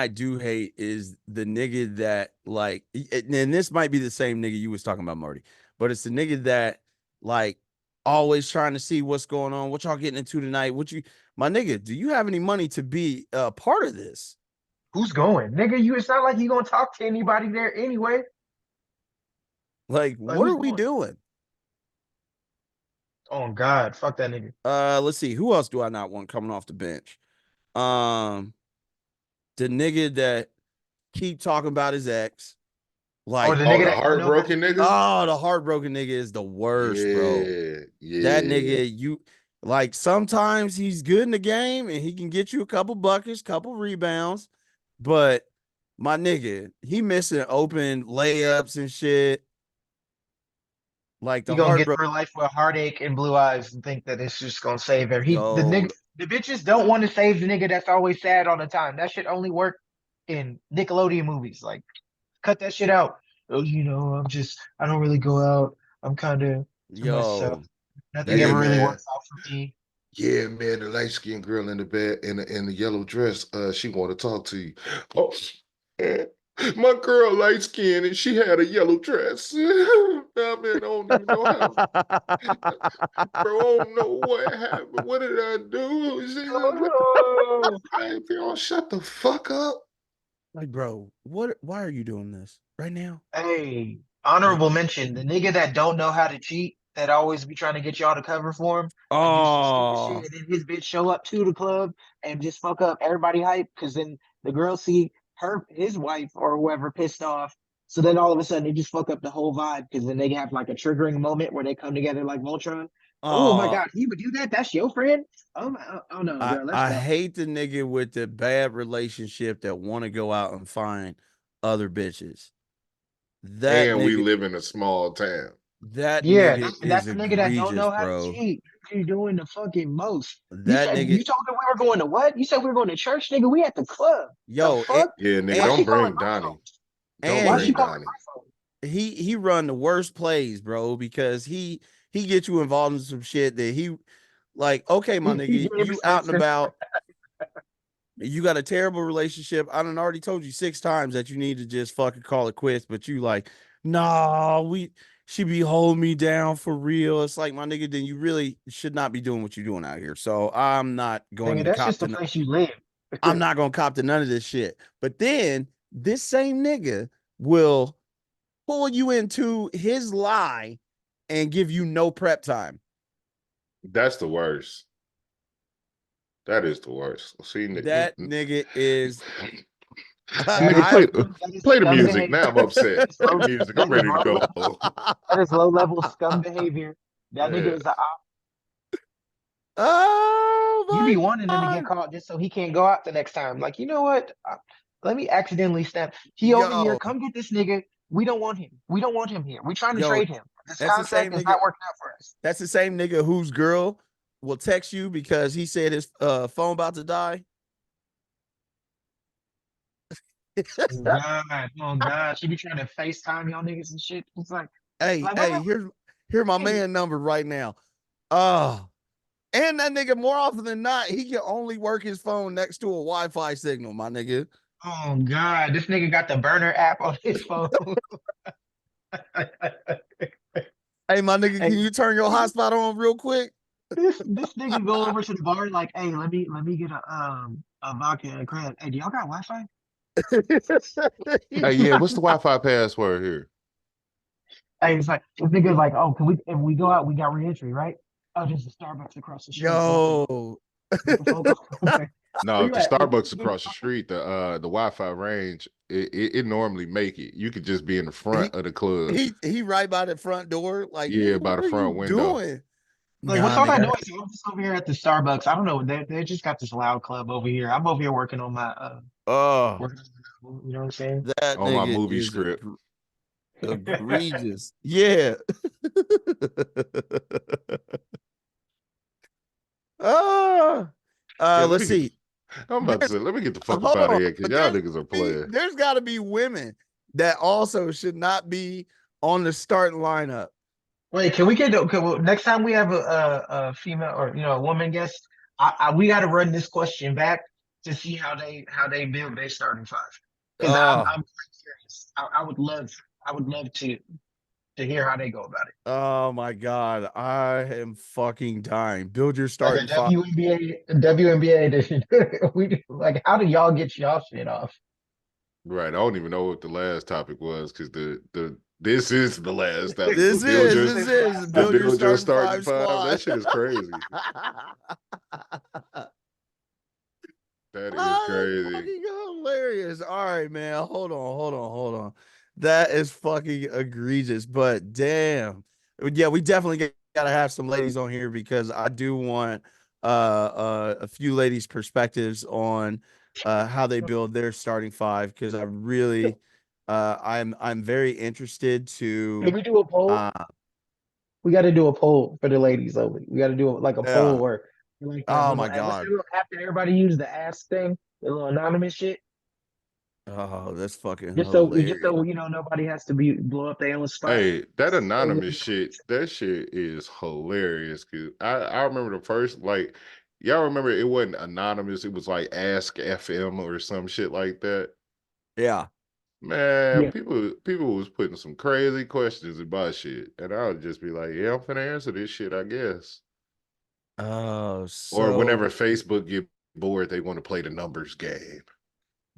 S2: do hate is the nigga that like, and this might be the same nigga you was talking about, Marty, but it's the nigga that like always trying to see what's going on, what y'all getting into tonight, my nigga, do you have any money to be a part of this?
S5: Who's going? Nigga, it's not like you gonna talk to anybody there anyway.
S2: Like,
S5: Like
S2: what
S5: who's
S2: are we
S5: going?
S2: doing?
S5: Oh God, fuck that nigga.
S2: Let's see, who else do I not want coming off the bench? The nigga that keep talking about his ex.
S5: Or
S2: Like,
S5: the
S4: Oh,
S5: nigga
S4: the
S5: that don't know how to
S4: heartbroken
S5: cheat.
S4: nigga?
S2: the heartbroken nigga is the worst, bro.
S4: Yeah,
S2: That
S4: yeah.
S2: nigga, you like sometimes he's good in the game and he can get you a couple buckets, couple rebounds, but my nigga, he missing open layups and shit. Like
S5: He
S2: the
S5: gonna get
S2: heartbroken,
S5: through life with heartache and blue eyes and think that it's just gonna save him.
S2: yo,
S5: The bitches don't want to save the nigga that's always sad all the time. That shit only work in Nickelodeon movies. Like, cut that shit out. Oh, I don't really go out. I'm kind of to myself.
S2: yo,
S5: Nothing
S4: Yeah,
S5: ever really
S4: man.
S5: works out for me.
S4: Yeah, man, the light skinned girl in the bed in the yellow dress, she want to talk to you. Oh, man, my girl light skinned and she had a yellow dress. I mean, I don't even know how. Bro, I don't know what happened. What did I do?
S5: Oh
S4: Hey, if y'all shut the fuck up.
S2: like, bro, why are you doing this right now?
S5: no. Hey,
S2: Like,
S5: honorable mention. The nigga that don't know how to cheat, that always be trying to get y'all to cover for him and do some stupid shit,
S2: oh,
S5: and then his bitch show up to the club and just fuck up everybody hype because then the girl see his wife or whoever pissed off. So then all of a sudden they just fuck up the whole vibe because then they have like a triggering moment where they come together like Voltron. Oh my
S2: oh,
S5: God, he would do that? That's your friend? Oh no, girl, let's
S2: I
S5: go.
S2: hate the nigga with the bad relationship that want to go out and find other bitches. That
S4: And we
S2: nigga,
S4: live in a small town.
S2: that
S5: Yeah,
S2: nigga
S5: that's
S2: is
S5: the nigga that don't
S2: egregious,
S5: know how to
S2: bro.
S5: cheat. You're doing the fucking most.
S2: That
S5: You
S2: nigga,
S5: told me we were going to what? You said we were going to church, nigga. We at the club. The
S2: yo,
S5: fuck?
S4: Yeah, nigga,
S5: Why
S2: and
S5: she
S4: don't
S5: calling
S4: bring
S5: my phone?
S4: Donnie. Don't
S2: and
S5: Why she
S4: bring
S5: calling
S4: Donnie.
S5: my phone?
S2: he run the worst plays, bro, because he gets you involved in some shit that he like, okay, my
S5: He
S2: nigga,
S5: gave
S2: you
S5: us
S2: out and
S5: access.
S2: about, you got a terrible relationship. I done already told you 6 times that you need to just fucking call it quits, but you like, nah, she be holding me down for real. It's like, my nigga, then you really should not be doing what you're doing out here. So I'm not going
S5: Nigga,
S2: to
S5: that's
S2: cop
S5: just the
S2: to
S5: place you live.
S2: I'm not gonna cop to none of this shit. But then this same nigga will pull you into his lie and give you no prep time.
S4: That's the worst. That is the worst. See,
S2: That nigga is
S5: That is
S2: I
S4: nigga,
S5: scum. That is
S4: play the
S5: scum
S4: music.
S5: behavior.
S4: Now I'm upset.
S5: It's
S4: Play
S5: low.
S4: music. I'm
S5: That is
S4: ready to
S5: low level.
S4: go.
S5: That is low level scum behavior. That nigga
S4: Yeah.
S5: is a op.
S2: oh
S5: You
S2: my
S5: be wanting him to get
S2: god.
S5: caught just so he can't go out the next time. Like, you know what? Let me accidentally snap. He over here.
S2: Yo,
S5: Come get this nigga. We don't want him. We don't want him here. We're trying to
S2: yo,
S5: trade him. This
S2: that's the
S5: contract
S2: same
S5: is
S2: nigga.
S5: not working out for us.
S2: That's the same nigga whose girl will text you because he said his phone about to die.
S5: Oh God. Oh God. She be trying to FaceTime y'all niggas and shit. It's like,
S2: Hey,
S5: wait,
S2: here's my
S5: hey,
S2: man number right now. Oh. And that nigga, more often than not, he can only work his phone next to a Wi-Fi signal, my nigga.
S5: Oh God, this nigga got the burner app on his phone.
S2: Hey, my nigga,
S5: Hey,
S2: can you turn your hotspot on real quick?
S5: this nigga go over to the bar like, hey, let me get a vodka and a crab. Hey, do y'all got Wi-Fi?
S4: Hey, yeah, what's the Wi-Fi password here?
S5: Hey, it's like this nigga's like, oh, can we if we go out, we got reentry, right? Oh, there's a Starbucks across the street.
S2: Yo.
S5: Get the fuck off.
S4: No,
S5: Where
S4: if
S5: you
S4: the
S5: at? Hey,
S4: Starbucks across the street, the Wi-Fi range, it normally make it. You could just be in the front of the club.
S2: He right by the front door, like,
S4: Yeah,
S2: nigga,
S4: by
S2: what
S4: the
S2: are
S4: front
S2: you
S4: window.
S2: doing?
S5: like,
S2: Nah,
S5: what's all that
S2: nigga.
S5: noise? I'm just over here at the Starbucks. I don't know. They just got this loud club over here. I'm over here working on my
S2: Oh,
S5: working on, you know what I'm saying?
S2: that
S4: On my
S2: nigga
S4: movie
S2: is
S4: script.
S2: egregious. Yeah. Ah.
S4: Yeah,
S2: Let's see.
S4: I'm about to
S2: There's,
S4: say, let me get the fuck
S2: hold
S4: up out of
S2: on,
S4: here because
S2: but
S4: y'all niggas are playing.
S2: there's got to be women that also should not be on the starting lineup.
S5: Wait, can we get next time we have a female or a woman guest? We got to run this question back to see how they build their starting five because I'm quite curious. I would love to hear how they go about it.
S2: Oh my God, I am fucking dying. Build your
S5: Like
S2: starting
S5: a
S2: five.
S5: WNBA edition. We like, how do y'all get y'all shit off?
S4: Right. I don't even know what the last topic was because this is the last topic.
S2: This is build your starting five squad.
S4: That shit is crazy. That is
S2: That's
S4: crazy.
S2: fucking hilarious. All right, man. Hold on. That is fucking egregious, but damn. Yeah, we definitely gotta have some ladies on here because I do want a few ladies' perspectives on how they build their starting five because I really I'm very interested
S5: Can
S2: to
S5: we do a poll? We got to do a poll for the ladies only. We got to do like a poll
S2: yeah.
S5: where like
S2: Oh my God.
S5: after everybody use the ask thing, the little anonymous shit,
S2: Oh, that's fucking
S5: just so
S2: hilarious.
S5: nobody has to blow up their own spot.
S4: Hey, that
S5: So,
S4: anonymous shit, that shit is hilarious. Cause I remember the first, like, y'all remember it wasn't anonymous, it was like Ask FM or some shit like that.
S2: Yeah.
S4: Man,
S5: Yeah.
S4: people was putting some crazy questions about shit. And I would just be like, yeah, I'm finna answer this shit, I guess.
S2: Oh,
S4: Or
S2: so
S4: whenever Facebook get bored, they want to play the numbers game.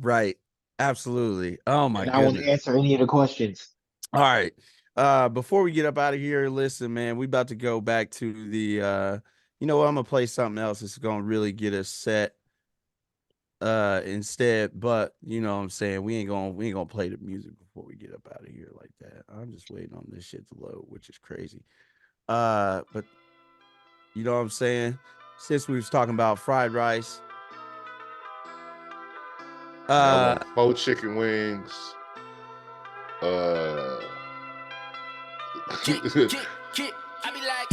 S2: right. Absolutely. Oh my
S5: And I want to
S2: goodness.
S5: answer any of the questions.
S2: All right. Before we get up out of here, listen, man, we about to go back to the you know what, I'm gonna play something else that's gonna really get us set instead, but you know what I'm saying, we ain't gonna play the music before we get up out of here like that. I'm just waiting on this shit to load, which is crazy. But you know what I'm saying? Since we was talking about fried rice.
S4: I want 4 chicken wings.
S1: I be like,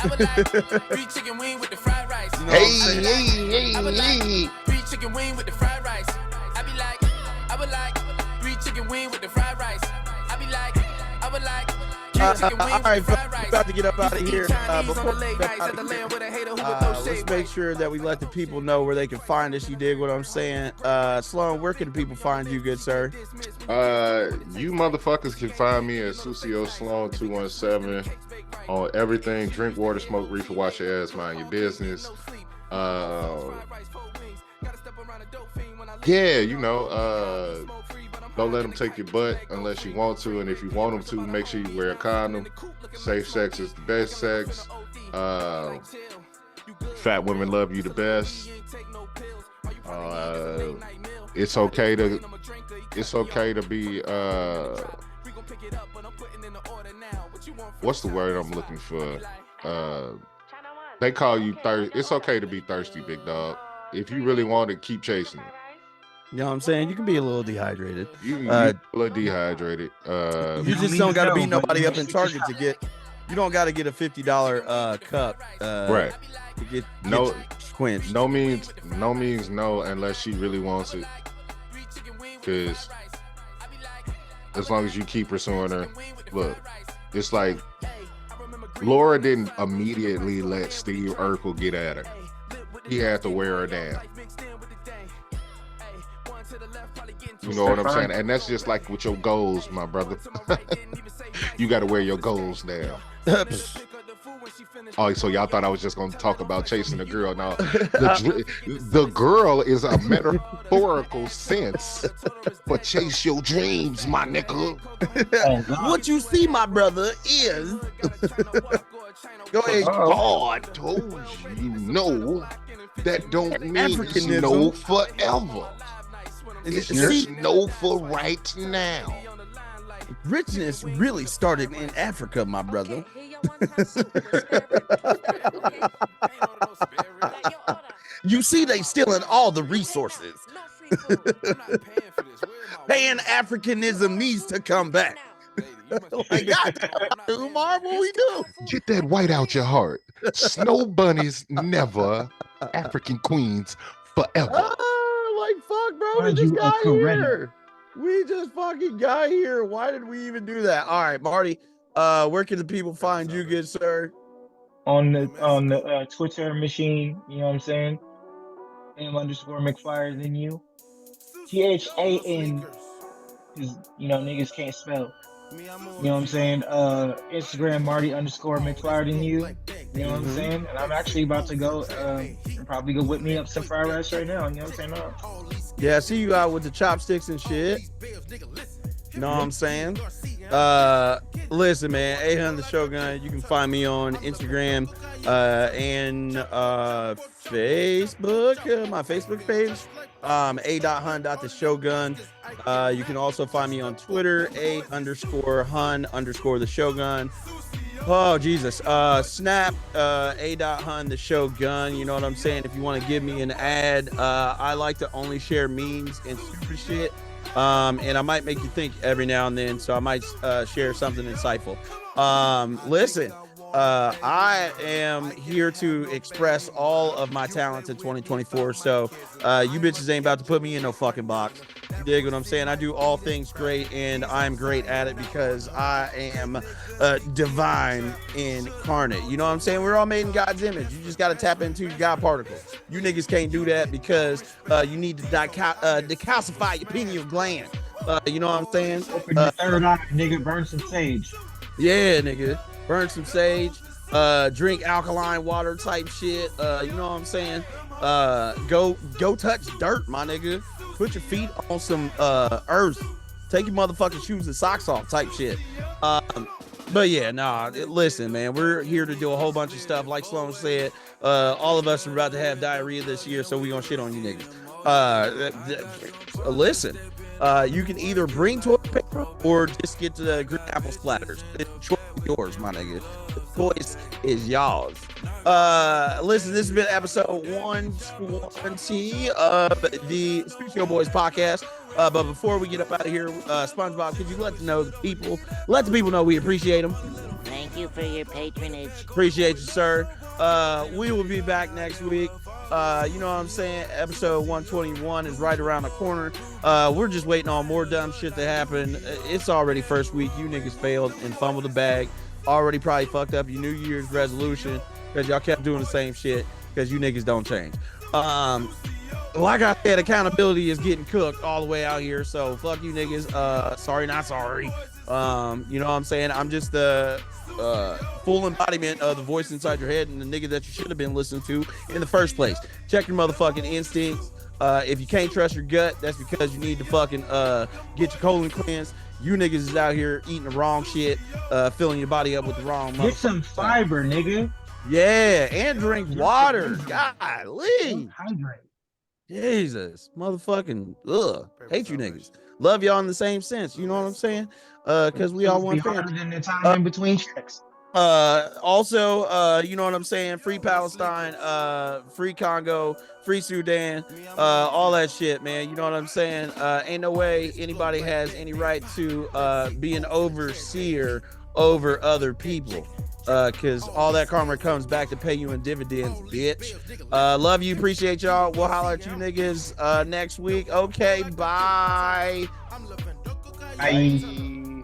S1: I would like 3 chicken wing with the fried rice.
S2: You know what I'm saying?
S1: I would like 3 chicken wing with the fried rice. I be like, I would like 3 chicken wing with the fried rice. I be like, I would like 3 chicken wing with the fried rice.
S2: About to get up out of here. Before we get up
S1: the land with a hater who with
S2: out
S1: no
S2: of here, let's
S1: shade.
S2: make sure that we let the people know where they can find us. You dig what I'm saying? Sloan, where can the people find you, good sir?
S4: You motherfuckers can find me at Sucio Sloan 217 on everything. Drink water, smoke reefer, wash your ass, mind your business. Yeah, you know, don't let them take your butt unless you want to, and if you want them to, make sure you wear a condom. Safe sex is the best sex. Fat women love you the best. It's okay to be what's the word I'm looking for? They call you thirsty. It's okay to be thirsty, big dog. If you really want it, keep chasing it.
S2: You know what I'm saying? You can be a little dehydrated.
S4: You can be a little dehydrated.
S2: You just don't got to beat nobody up in Target to get. You don't got to get a $50 cup.
S4: Right.
S2: To get
S4: No
S2: quenched.
S4: No means no unless she really wants it. Because as long as you keep pursuing her, look, it's like Laura didn't immediately let Steve Urkel get at her. He had to wear her down. You know what I'm saying? And that's just like with your goals, my brother. You got to wear your goals down. Oh, so y'all thought I was just going to talk about chasing a girl? No, the girl is a metaphorical sense for chase your dreams, my nigga.
S2: What you see, my brother, is go ahead.
S4: God told you no. That don't mean it's no forever. It's just no for right now.
S2: Richness really started in Africa, my brother. You see, they stealing all the resources. Pan-Africanism needs to come back. Like, Umar, what we do?
S4: Get that white out your heart. Snow bunnies never, African queens forever.
S2: Like, fuck, bro. We just got here. We just fucking got here. Why did we even do that? All right, Marty. Where can the people find you, good sir?
S5: On the Twitter machine, you know what I'm saying? M_McFlyer than you. THAN, because you know niggas can't spell. You know what I'm saying? Instagram Marty_McFlyer than you. You know what I'm saying? And I'm actually about to go and probably go whip me up some fried rice right now. You know what I'm saying?
S2: Yeah, I see you out with the chopsticks and shit. You know what I'm saying? Listen, man, 800 the Shogun. You can find me on Instagram and Facebook, my Facebook page, a.hun.theshogun. You can also find me on Twitter, a_hun_the Shogun. Oh, Jesus. Snap, a.hun the Shogun. You know what I'm saying? If you want to give me an ad, I like to only share memes and stupid shit. And I might make you think every now and then, so I might share something insightful. Listen, I am here to express all of my talents in 2024, so you bitches ain't about to put me in no fucking box. You dig what I'm saying? I do all things great, and I'm great at it because I am divine incarnate. You know what I'm saying? We're all made in God's image. You just got to tap into your God particle. You niggas can't do that because you need to decalcify your pineal gland. You know what I'm saying?
S5: Open your third eye, nigga. Burn some sage.
S2: Yeah, nigga. Burn some sage. Drink alkaline water type shit. You know what I'm saying? Go touch dirt, my nigga. Put your feet on some earth. Take your motherfucking shoes and socks off type shit. But yeah, listen, man, we're here to do a whole bunch of stuff. Like Sloan said, all of us are about to have diarrhea this year, so we gonna shit on you niggas. Listen, you can either bring toilet paper or just get to the green apple splatters. The choice is yours, my nigga. The choice is yours. Listen, this has been episode 120 of the Sucio Boyz podcast. But before we get up out of here, SpongeBob, could you let the people know we appreciate them?
S8: Thank you for your patronage.
S2: Appreciate you, sir. We will be back next week. You know what I'm saying? Episode 121 is right around the corner. We're just waiting on more dumb shit to happen. It's already first week. You niggas failed and fumbled the bag. Already probably fucked up your New Year's resolution because y'all kept doing the same shit because you niggas don't change. Like I said, accountability is getting cooked all the way out here. So fuck you niggas. Sorry, not sorry. You know what I'm saying? I'm just the full embodiment of the voice inside your head and the nigga that you should have been listening to in the first place. Check your motherfucking instincts. If you can't trust your gut, that's because you need to fucking get your colon cleansed. You niggas is out here eating the wrong shit, filling your body up with the wrong
S5: Get some fiber, nigga.
S2: Yeah, and drink water. Golly.
S5: Hydrate.
S2: Jesus. Motherfucking hate you niggas. Love y'all in the same sense. You know what I'm saying? Because we all want
S5: harder than the time in between checks.
S2: Also, you know what I'm saying? Free Palestine, free Congo, free Sudan, all that shit, man. You know what I'm saying? Ain't no way anybody has any right to be an overseer over other people. Because all that karma comes back to pay you in dividends, bitch. Love you, appreciate y'all. We'll holler at you niggas next week. Okay, bye.
S5: Bye.